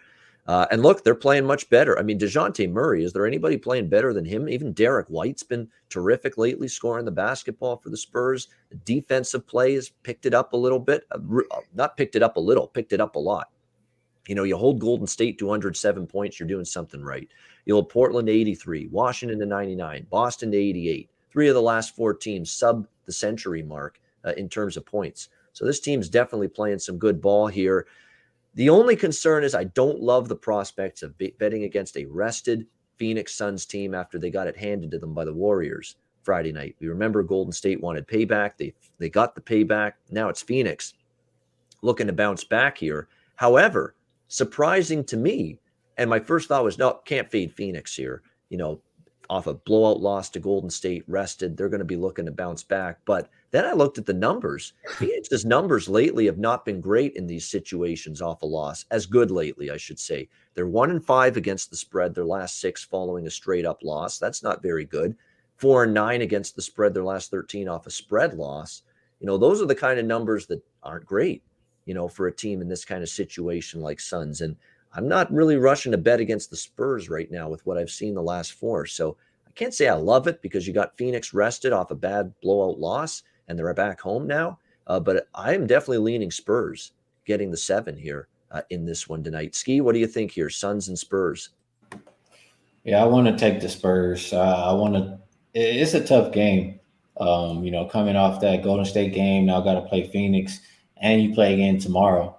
And look, they're playing much better. I mean, DeJounte Murray, is there anybody playing better than him? Even Derek White's been terrific lately, scoring the basketball for the Spurs. The defensive play has picked it up a little bit. Not picked it up a little, picked it up a lot. You hold Golden State to 107 points, you're doing something right. You hold Portland to 83, Washington to 99, Boston to 88. 3 of the last 4 teams sub the century mark in terms of points. So this team's definitely playing some good ball here. The only concern is I don't love the prospects of betting against a rested Phoenix Suns team after they got it handed to them by the Warriors Friday night. We remember Golden State wanted payback. They got the payback. Now it's Phoenix looking to bounce back here. However, surprising to me, and my first thought was, no, can't fade Phoenix here. Off a blowout loss to Golden State, rested, they're going to be looking to bounce back. But then I looked at the numbers. Phoenix's numbers lately have not been great in these situations off a loss, as good lately, I should say. They're 1-5 against the spread, their last 6 following a straight up loss. That's not very good. 4-9 against the spread, their last 13 off a spread loss. Those are the kind of numbers that aren't great, for a team in this kind of situation like Suns. And I'm not really rushing to bet against the Spurs right now with what I've seen the last 4. So I can't say I love it because you got Phoenix rested off a bad blowout loss and they're back home now. But I am definitely leaning Spurs getting the 7 here in this one tonight. Skee, what do you think here? Suns and Spurs. Yeah, I want to take the Spurs. It's a tough game. Coming off that Golden State game, now got to play Phoenix and you play again tomorrow.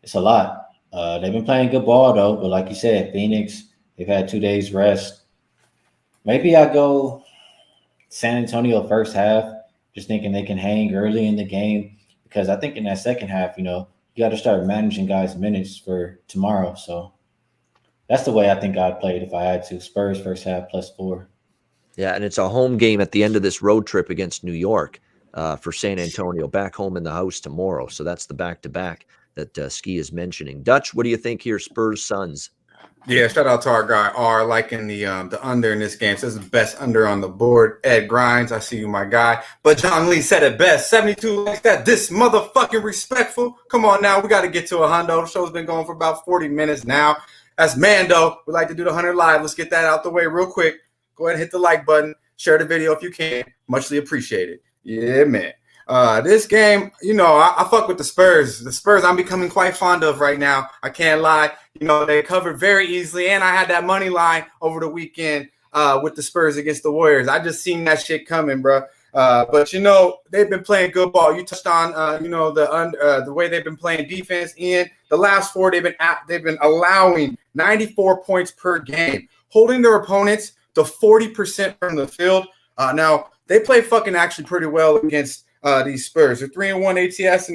It's a lot. They've been playing good ball, though. But like you said, Phoenix, they've had 2 days rest. Maybe I go San Antonio first half, just thinking they can hang early in the game. Because I think in that second half, you got to start managing guys' minutes for tomorrow. So that's the way I think I'd play it if I had to. Spurs first half plus 4. Yeah, and it's a home game at the end of this road trip against New York for San Antonio, back home in the house tomorrow. So that's the back-to-back that Skee is mentioning. Dutch, what do you think here? Spurs, Suns. Yeah, shout out to our guy R, liking the under in this game. Says the best under on the board. Ed Grinds, I see you, my guy. But John Lee said it best. 72 like that. This motherfucking respectful. Come on now, we got to get to a hundo. The show's been going for about 40 minutes now. That's Mando. We like to do the 100 live. Let's get that out the way real quick. Go ahead and hit the like button. Share the video if you can. Muchly appreciated. Yeah, man. This game, I fuck with the Spurs. The Spurs I'm becoming quite fond of right now. I can't lie. They covered very easily, and I had that money line over the weekend with the Spurs against the Warriors. I just seen that shit coming, bro. But they've been playing good ball. You touched on the way they've been playing defense. In the last 4, they've been allowing 94 points per game, holding their opponents to 40% from the field. Now they play fucking actually pretty well against these Spurs. They're 3-1 ATS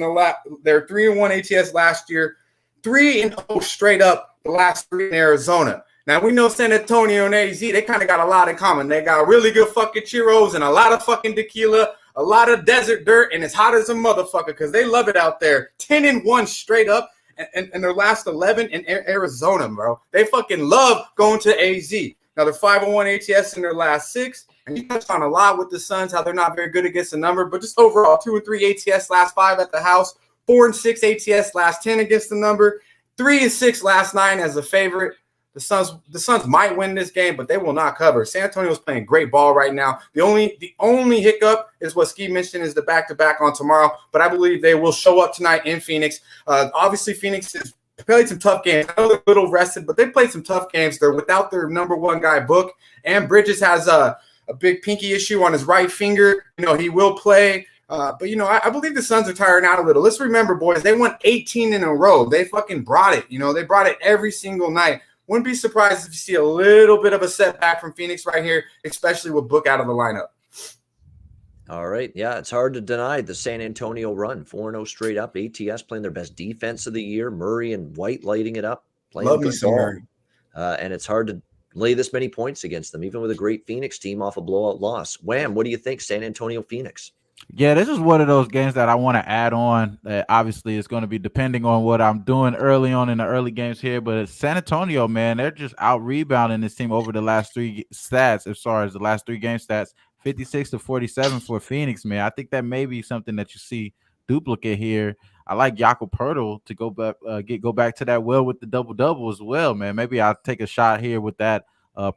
they're 3-1 ATS last year, 3-0 straight up the last 3 in Arizona. Now we know San Antonio and AZ, they kind of got a lot in common. They got really good fucking churros and a lot of fucking tequila, a lot of desert dirt, and it's hot as a motherfucker because they love it out there. 10-1 straight up. and their last 11 in Arizona, bro. They fucking love going to AZ. Now they're 5-1 ATS in their last 6. And you touched on a lot with the Suns, how they're not very good against the number, but just overall 2-3 ATS last 5 at the house, 4-6 ATS last 10 against the number, 3-6 last 9 as a favorite. The Suns might win this game, but they will not cover. San Antonio's playing great ball right now. The only hiccup is what Skee mentioned is the back-to-back on tomorrow, but I believe they will show up tonight in Phoenix. Obviously, Phoenix has played some tough games. I know they're a little rested, but they played some tough games. They're without their number 1 guy, Book, and Bridges has a big pinky issue on his right finger. He will play. But, I believe the Suns are tiring out a little. Let's remember, boys, they won 18 in a row. They fucking brought it. They brought it every single night. Wouldn't be surprised if you see a little bit of a setback from Phoenix right here, especially with Book out of the lineup. All right. Yeah, it's hard to deny the San Antonio run. 4-0 straight up. ATS playing their best defense of the year. Murray and White lighting it up. Love me some Murray. And it's hard to lay this many points against them, even with a great Phoenix team off a blowout loss. Wham, what do you think, San Antonio Phoenix? Yeah, this is one of those games that I want to add on. Obviously, it's going to be depending on what I'm doing early on in the early games here. But San Antonio, man, they're just out rebounding this team over the last 3 stats. As far as the last 3 game stats, 56-47 for Phoenix, man. I think that may be something that you see duplicate here. I like Jakob Poeltl to go back to that well with the double-double as well, man. Maybe I'll take a shot here with that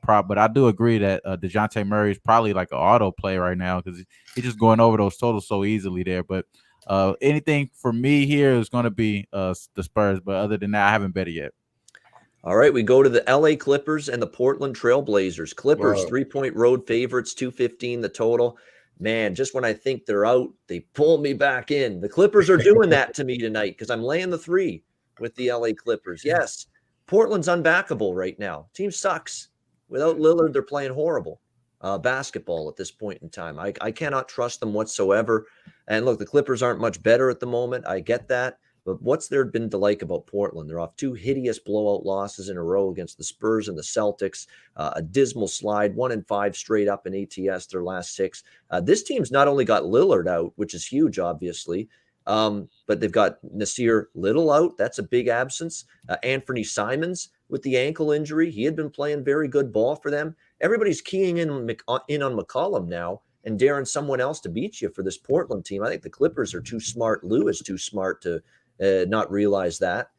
prop, but I do agree that DeJounte Murray is probably like an auto play right now because he's just going over those totals so easily there. But anything for me here is going to be the Spurs, but other than that, I haven't bet it yet. All right, we go to the LA Clippers and the Portland Trail Blazers. Clippers, 3-point road favorites, 215 the total. Man, just when I think they're out, they pull me back in. The Clippers are doing that to me tonight because I'm laying the 3 with the LA Clippers. Yes, Portland's unbackable right now. Team sucks. Without Lillard, they're playing horrible basketball at this point in time. I cannot trust them whatsoever. And look, the Clippers aren't much better at the moment. I get that. But what's there been to like about Portland? They're off 2 hideous blowout losses in a row against the Spurs and the Celtics. A dismal slide, 1-5 straight up in ATS their last 6. This team's not only got Lillard out, which is huge, obviously, but they've got Nasir Little out. That's a big absence. Anthony Simons with the ankle injury. He had been playing very good ball for them. Everybody's keying in on McCollum now and daring someone else to beat you for this Portland team. I think the Clippers are too smart. Lou is too smart to not realize that.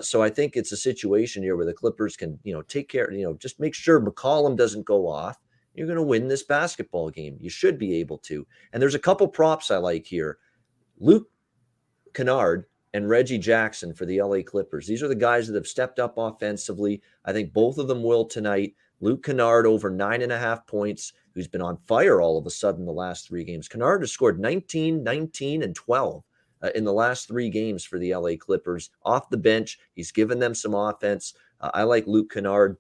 So I think it's a situation here where the Clippers can, take care, just make sure McCollum doesn't go off. You're going to win this basketball game. You should be able to. And there's a couple props I like here. Luke Kennard and Reggie Jackson for the LA Clippers. These are the guys that have stepped up offensively. I think both of them will tonight. Luke Kennard over 9.5 points, who's been on fire all of a sudden the last 3 games. Kennard has scored 19, 19, and 12 in the last 3 games for the LA Clippers. Off the bench, he's given them some offense. I like Luke Kennard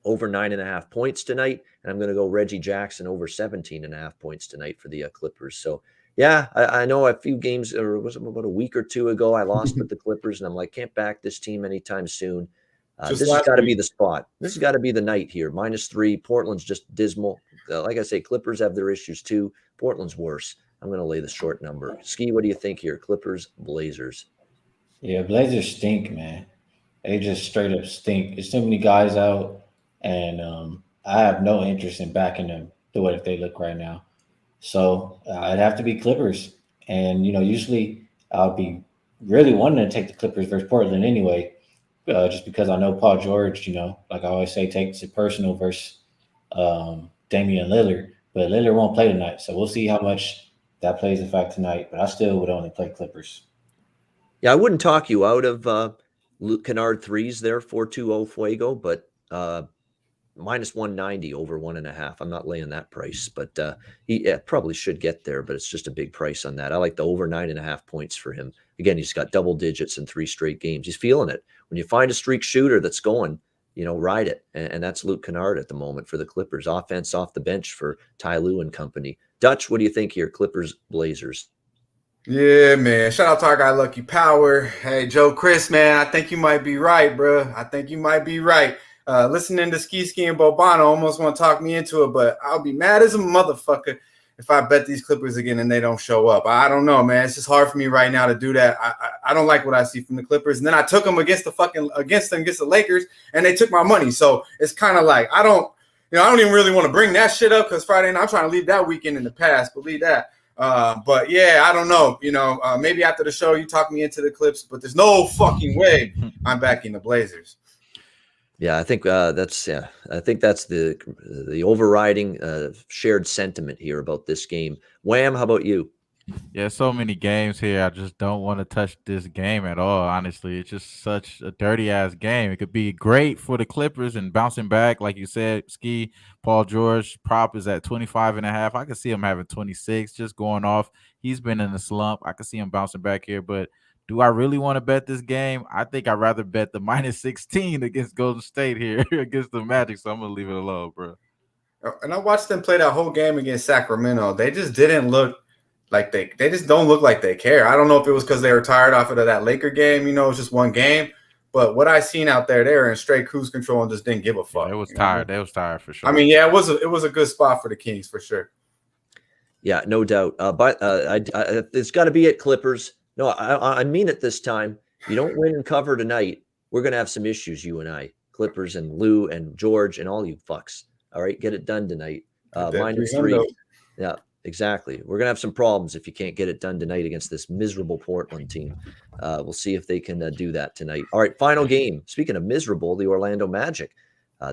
over 9.5 points tonight, and I'm going to go Reggie Jackson over 17.5 points tonight for the Clippers. So, yeah, I know a few games, or was it about a week or 2 ago, I lost with the Clippers, and I'm like, can't back this team anytime soon. This has got to be the spot. This has got to be the night here. -3. Portland's just dismal. Like I say, Clippers have their issues too. Portland's worse. I'm going to lay the short number. Skee, what do you think here? Clippers, Blazers. Yeah, Blazers stink, man. They just straight up stink. There's too many guys out, and I have no interest in backing them the way that they look right now. So I'd have to be Clippers. And, usually I'll be really wanting to take the Clippers versus Portland anyway, just because I know Paul George, like I always say, takes it personal versus Damian Lillard. But Lillard won't play tonight, so we'll see how much that plays a fact tonight. But I still would only play Clippers. Yeah, I wouldn't talk you out of Luke Kennard 3s there, 4-2-0 Fuego, but -190 over 1.5. I'm not laying that price, but he probably should get there, but it's just a big price on that. I like the over 9.5 points for him. Again, he's got double digits in 3 straight games. He's feeling it. When you find a streak shooter that's going, ride it. And that's Luke Kennard at the moment for the Clippers. Offense off the bench for Ty Lue and company. Dutch, what do you think here? Clippers, Blazers. Yeah, man. Shout out to our guy, Lucky Power. Hey, Joe Chris, man, I think you might be right, bro. I think you might be right. Listening to Skee and Bobano almost want to talk me into it, but I'll be mad as a motherfucker if I bet these Clippers again and they don't show up. I don't know, man. It's just hard for me right now to do that. I don't like what I see from the Clippers. And then I took them against the Lakers, and they took my money. So it's kind of like I don't even really want to bring that shit up because Friday night I'm trying to leave that weekend in the past. Believe that. But yeah, I don't know. Maybe after the show you talk me into the Clips, but there's no fucking way I'm backing the Blazers. Yeah, I think that's the overriding shared sentiment here about this game. Wham, how about you? Yeah, so many games here. I just don't want to touch this game at all. Honestly, it's just such a dirty ass game. It could be great for the Clippers and bouncing back, like you said. Skee, Paul George prop is at 25.5. I could see him having 26, just going off. He's been in a slump. I could see him bouncing back here, but do I really want to bet this game? I think I'd rather bet the -16 against Golden State here against the Magic. So I'm gonna leave it alone, bro. And I watched them play that whole game against Sacramento. They just didn't look like they just don't look like they care. I don't know if it was because they were tired off of that Laker game. It was just one game. But what I seen out there, they were in straight cruise control and just didn't give a fuck. Yeah, it was tired. They was tired for sure. I mean, yeah, it was a good spot for the Kings for sure. Yeah, no doubt. But it's got to be at Clippers. No, I mean it this time. You don't win and cover tonight, we're going to have some issues, you and I. Clippers and Lou and George and all you fucks. All right, get it done tonight. -3. Yeah, exactly. We're going to have some problems if you can't get it done tonight against this miserable Portland team. We'll see if they can do that tonight. All right, final game. Speaking of miserable, the Orlando Magic.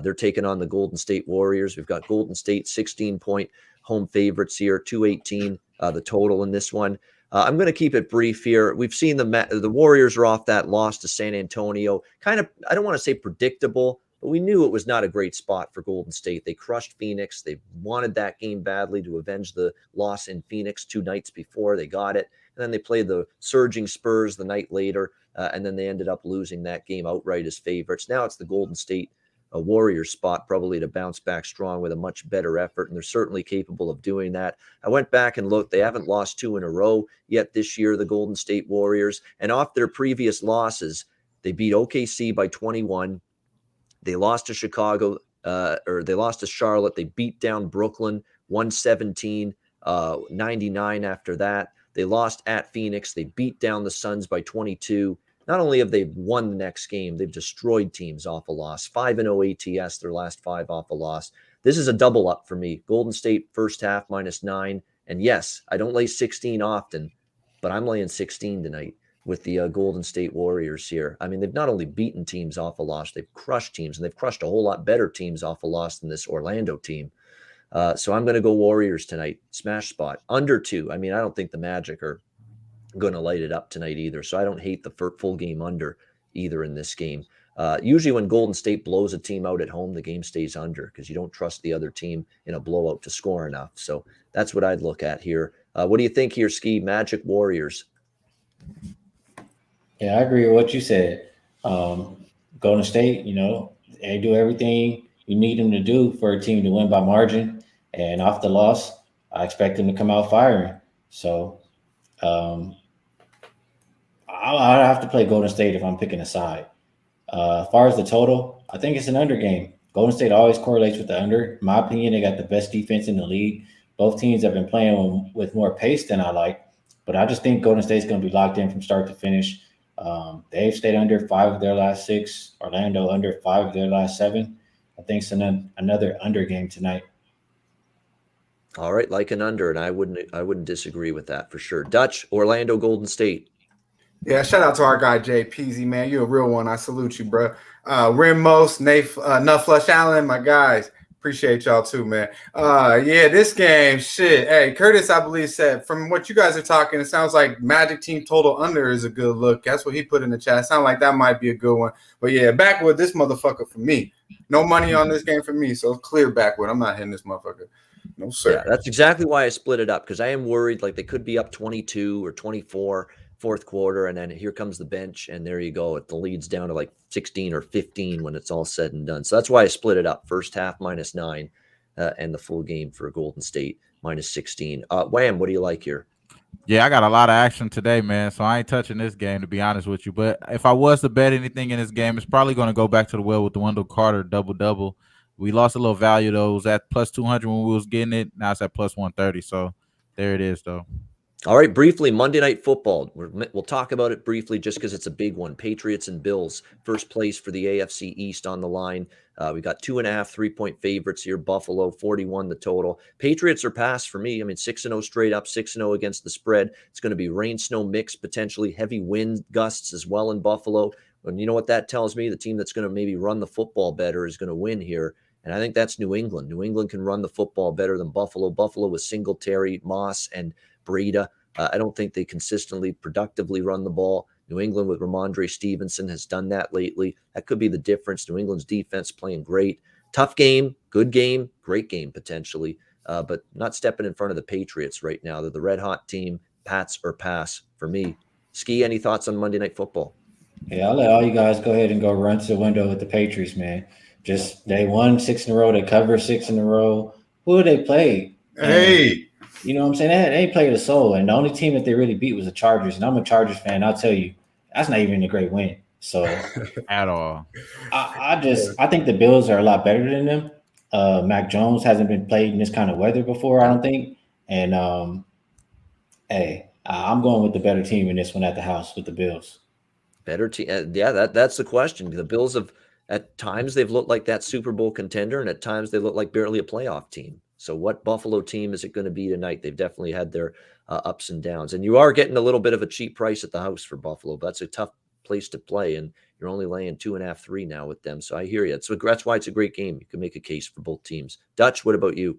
They're taking on the Golden State Warriors. We've got Golden State 16-point home favorites here, 218 the total in this one. I'm going to keep it brief here. We've seen the Warriors are off that loss to San Antonio. Kind of, I don't want to say predictable, but we knew it was not a great spot for Golden State. They crushed Phoenix. They wanted that game badly to avenge the loss in Phoenix 2 nights before. They got it. And then they played the surging Spurs the night later, and then they ended up losing that game outright as favorites. Now it's the Golden State Warriors spot probably to bounce back strong with a much better effort, and they're certainly capable of doing that. I went back and looked. They haven't lost 2 in a row yet this year, the Golden State Warriors. And off their previous losses, they beat OKC by 21. They lost to Chicago, or they lost to Charlotte. They beat down Brooklyn 117, 99 after that. They lost at Phoenix. They beat down the Suns by 22. Not only have they won the next game, they've destroyed teams off a loss. 5-0 ATS, their last 5 off a loss. This is a double up for me. Golden State first half -9. And yes, I don't lay 16 often, but I'm laying 16 tonight with the Golden State Warriors here. I mean, they've not only beaten teams off a loss, they've crushed teams, and they've crushed a whole lot better teams off a loss than this Orlando team. So I'm going to go Warriors tonight. Smash spot. Under 2. I mean, I don't think the Magic are going to light it up tonight either. So I don't hate the full game under either in this game. Usually when Golden State blows a team out at home, the game stays under because you don't trust the other team in a blowout to score enough. So that's what I'd look at here. What do you think here, Skee? Magic Warriors? Yeah, I agree with what you said. Golden State, they do everything you need them to do for a team to win by margin. And off the loss, I expect them to come out firing. So I'll have to play Golden State if I'm picking a side. As far as the total, I think it's an under game. Golden State always correlates with the under. In my opinion, they got the best defense in the league. Both teams have been playing with more pace than I like, but I just think Golden State's going to be locked in from start to finish. They've stayed under 5 of their last 6. Orlando under 5 of their last 7. I think it's another under game tonight. All right, like an under, and I wouldn't disagree with that for sure. Dutch, Orlando, Golden State. Yeah, shout out to our guy Jay Peasy, man. You a real one. I salute you, bro. Rim Most, Nut Flush Allen, my guys. Appreciate y'all too, man. Yeah, this game, shit. Hey, Curtis, I believe, said from what you guys are talking, it sounds like Magic team total under is a good look. That's what he put in the chat. Sound like that might be a good one. But yeah, backwood this motherfucker for me. No money on this game for me, so clear backwood. I'm not hitting this motherfucker. No, sir. Yeah, that's exactly why I split it up, because I am worried like they could be up 22 or 24 fourth quarter, and then here comes the bench, and there you go. The lead's down to like 16 or 15 when it's all said and done. So that's why I split it up. First half -9, and the full game for Golden State -16. Wham, what do you like here? Yeah, I got a lot of action today, man, so I ain't touching this game, to be honest with you. But if I was to bet anything in this game, it's probably going to go back to the well with the Wendell Carter double-double. We lost a little value, though. It was at +200 when we was getting it. Now it's at +130. So there it is, though. All right, briefly, Monday Night Football. We'll talk about it briefly just because it's a big one. Patriots and Bills, first place for the AFC East on the line. We got 2.5 3-point favorites here. Buffalo, 41 the total. Patriots are past for me. I mean, 6-0 straight up, 6-0 against the spread. It's going to be rain, snow mix, potentially heavy wind gusts as well in Buffalo. And you know what that tells me? The team that's going to maybe run the football better is going to win here. And I think that's New England. New England can run the football better than Buffalo. Buffalo with Singletary, Moss, and Breida. I don't think they consistently, productively run the ball. New England with Ramondre Stevenson has done that lately. That could be the difference. New England's defense playing great. Tough game, good game, great game potentially, but not stepping in front of the Patriots right now. They're the red-hot team. Pats or pass for me. Skee, any thoughts on Monday Night Football? Yeah, I'll let all you guys go ahead and go run to the window with the Patriots, man. Just they won 6 in a row. They covered 6 in a row. Who did they play? Hey. You know what I'm saying? They played a soul, and the only team that they really beat was the Chargers. And I'm a Chargers fan. I'll tell you, that's not even a great win. So At all. I think the Bills are a lot better than them. Mac Jones hasn't been played in this kind of weather before, I don't think. And I'm going with the better team in this one at the house with the Bills. Better team. Yeah, that's the question. The Bills have, at times, they've looked like that Super Bowl contender, and at times they look like barely a playoff team. So what Buffalo team is it going to be tonight? They've definitely had their ups and downs. And you are getting a little bit of a cheap price at the house for Buffalo. But that's a tough place to play, and you're only laying 2.5, 3 now with them. So I hear you. So that's why it's a great game. You can make a case for both teams. Dutch, what about you?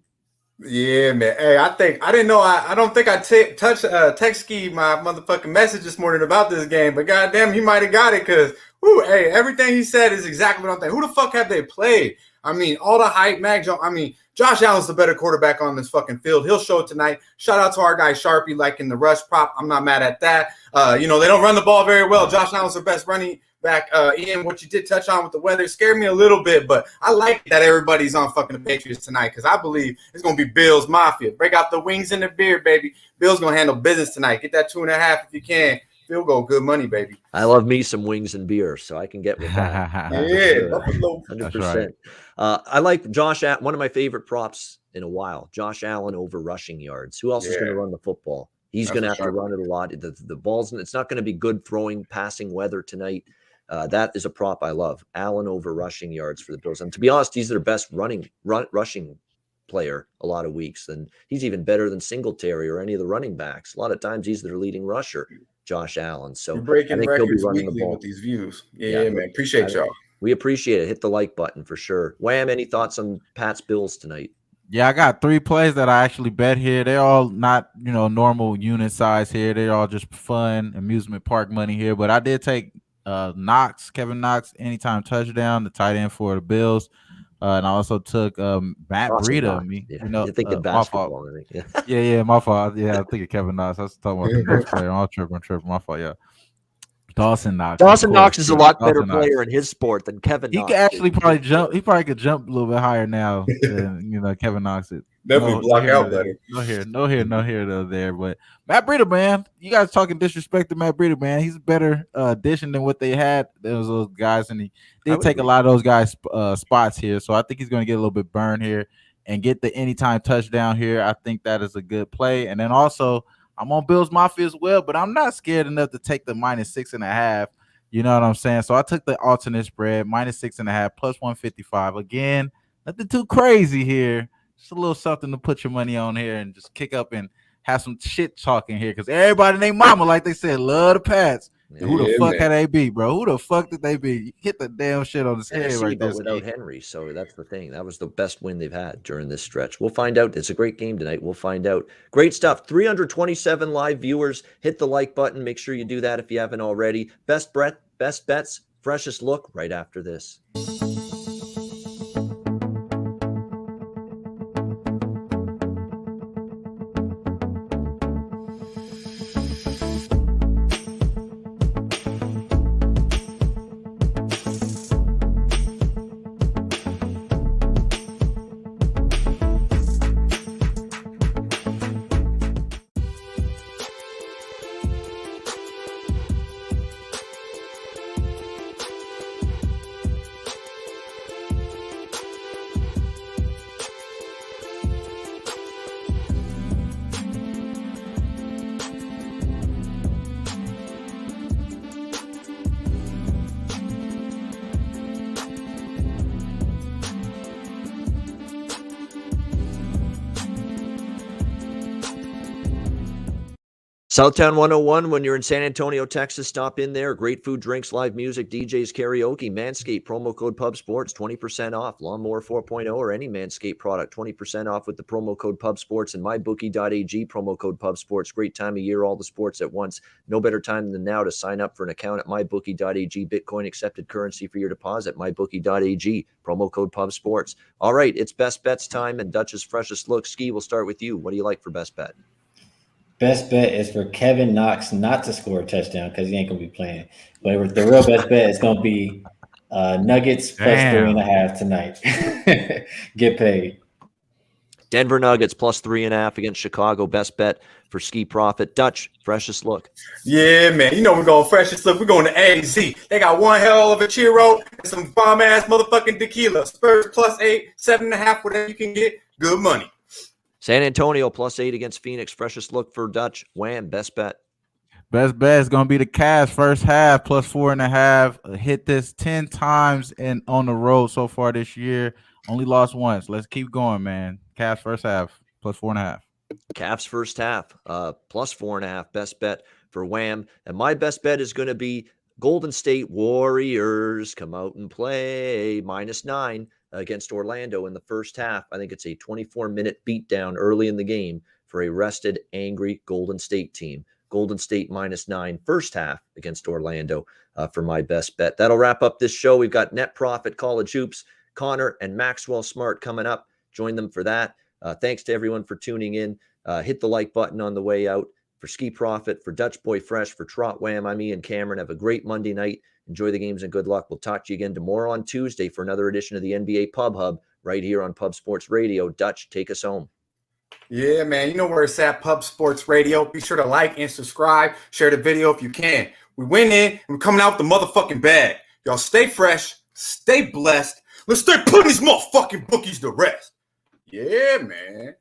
Yeah, man. Hey, I don't think I text Skee my motherfucking message this morning about this game, but goddamn, he might have got it because, hey, everything he said is exactly what I'm thinking. Who the fuck have they played? I mean, all the hype, Mac Jones. I mean, Josh Allen's the better quarterback on this fucking field. He'll show it tonight. Shout out to our guy Sharpie, like in the rush prop. I'm not mad at that. They don't run the ball very well. Josh Allen's the best running back. Ian, what you did touch on with the weather scared me a little bit, but I like that everybody's on fucking the Patriots tonight because I believe it's going to be Bills Mafia. Break out the wings and the beer, baby. Bills going to handle business tonight. Get that 2.5 if you can. Field goal, good money, baby. I love me some wings and beer, so I can get with that. Yeah, 100%. Right. I like Josh Allen, one of my favorite props in a while. Josh Allen over rushing yards. Who else is going to run the football? He's going to have to run it a lot. The ball's, it's not going to be good throwing, passing weather tonight. That is a prop I love. Allen over rushing yards for the Bills. And to be honest, he's their best rushing player a lot of weeks. And he's even better than Singletary or any of the running backs. A lot of times he's their leading rusher, Josh Allen. So you're breaking I think he'll be records running the weekly ball with these views. Yeah, man. Appreciate y'all. We appreciate it. Hit the like button for sure. Wham, any thoughts on Pat's Bills tonight? Yeah, I got 3 plays that I actually bet here. They're all not, normal unit size here. They're all just fun amusement park money here. But I did take Kevin Knox, anytime touchdown, the tight end for the Bills. And I also took Matt Breida. You're thinking basketball. My fault. Yeah, my fault. Yeah, I'm thinking Kevin Knox. I was talking about the next player. I'm tripping. My fault, yeah. Dawson Knox. Dawson Knox is a lot better player in his sport than Kevin Knox. He could actually probably jump. He probably could jump a little bit higher now than Kevin Knox is. Definitely block out better. No here, there. But Matt Breida, man, you guys talking disrespect to Matt Breida, man. He's a better addition than what they had. Those guys, and he did take a lot of those guys' spots here. So I think he's going to get a little bit burned here and get the anytime touchdown here. I think that is a good play. And then also, I'm on Bills Mafia as well, but I'm not scared enough to take the -6.5. You know what I'm saying? So I took the alternate spread, -6.5, plus 155. Again, nothing too crazy here. Just a little something to put your money on here and just kick up and have some shit talking here because everybody and their mama, like they said, love the Pats. Yeah, who the fuck had they beat, bro? Who the fuck did they beat? Hit the damn shit on his head right there. Without Henry, so that's the thing. That was the best win they've had during this stretch. We'll find out. It's a great game tonight. We'll find out. Great stuff. 327 live viewers. Hit the like button. Make sure you do that if you haven't already. Best bets, freshest look right after this. Southtown 101, when you're in San Antonio, Texas, stop in there. Great food, drinks, live music, DJs, karaoke, Manscaped, promo code PubSports, 20% off. Lawnmower 4.0 or any Manscaped product, 20% off with the promo code PubSports. And MyBookie.ag, promo code PubSports. Great time of year, all the sports at once. No better time than now to sign up for an account at MyBookie.ag. Bitcoin accepted currency for your deposit. MyBookie.ag, promo code PubSports. All right, it's best bets time and Dutch's freshest look. Skee, we'll start with you. What do you like for best bet? Best bet is for Kevin Knox not to score a touchdown because he ain't gonna be playing. But the real best bet is gonna be Nuggets plus 3.5 tonight. Get paid. Denver Nuggets plus 3.5 against Chicago. Best bet for Skee Profit. Dutch, freshest look. Yeah, man. You know we're going freshest look. We're going to AZ. They got one hell of a churro and some bomb ass motherfucking tequila. Spurs plus 8, 7.5, whatever you can get. Good money. San Antonio plus 8 against Phoenix. Freshest look for Dutch. Wham, best bet. Best bet is going to be the Cavs first half plus 4.5. Hit this 10 times on the road so far this year. Only lost once. Let's keep going, man. Cavs first half plus 4.5. Cavs first half plus 4.5. Best bet for Wham. And my best bet is going to be Golden State Warriors come out and play -9 against Orlando in the first half. I think it's a 24-minute beatdown early in the game for a rested, angry Golden State team. Golden State -9 first half against Orlando for my best bet. That'll wrap up this show. We've got Net Profit, College Hoops, Connor and Maxwell Smart coming up. Join them for that. Thanks to everyone for tuning in. Hit the like button on the way out. For Skee Profit, for Dutch Boy Fresh, for Trot Wham, I'm Ian Cameron. Have a great Monday night. Enjoy the games and good luck. We'll talk to you again tomorrow on Tuesday for another edition of the NBA Pub Hub right here on Pub Sports Radio. Dutch, take us home. Yeah, man. You know where it's at, Pub Sports Radio. Be sure to like and subscribe. Share the video if you can. We went in and we're coming out with the motherfucking bag. Y'all stay fresh, stay blessed. Let's start putting these motherfucking bookies to rest. Yeah, man.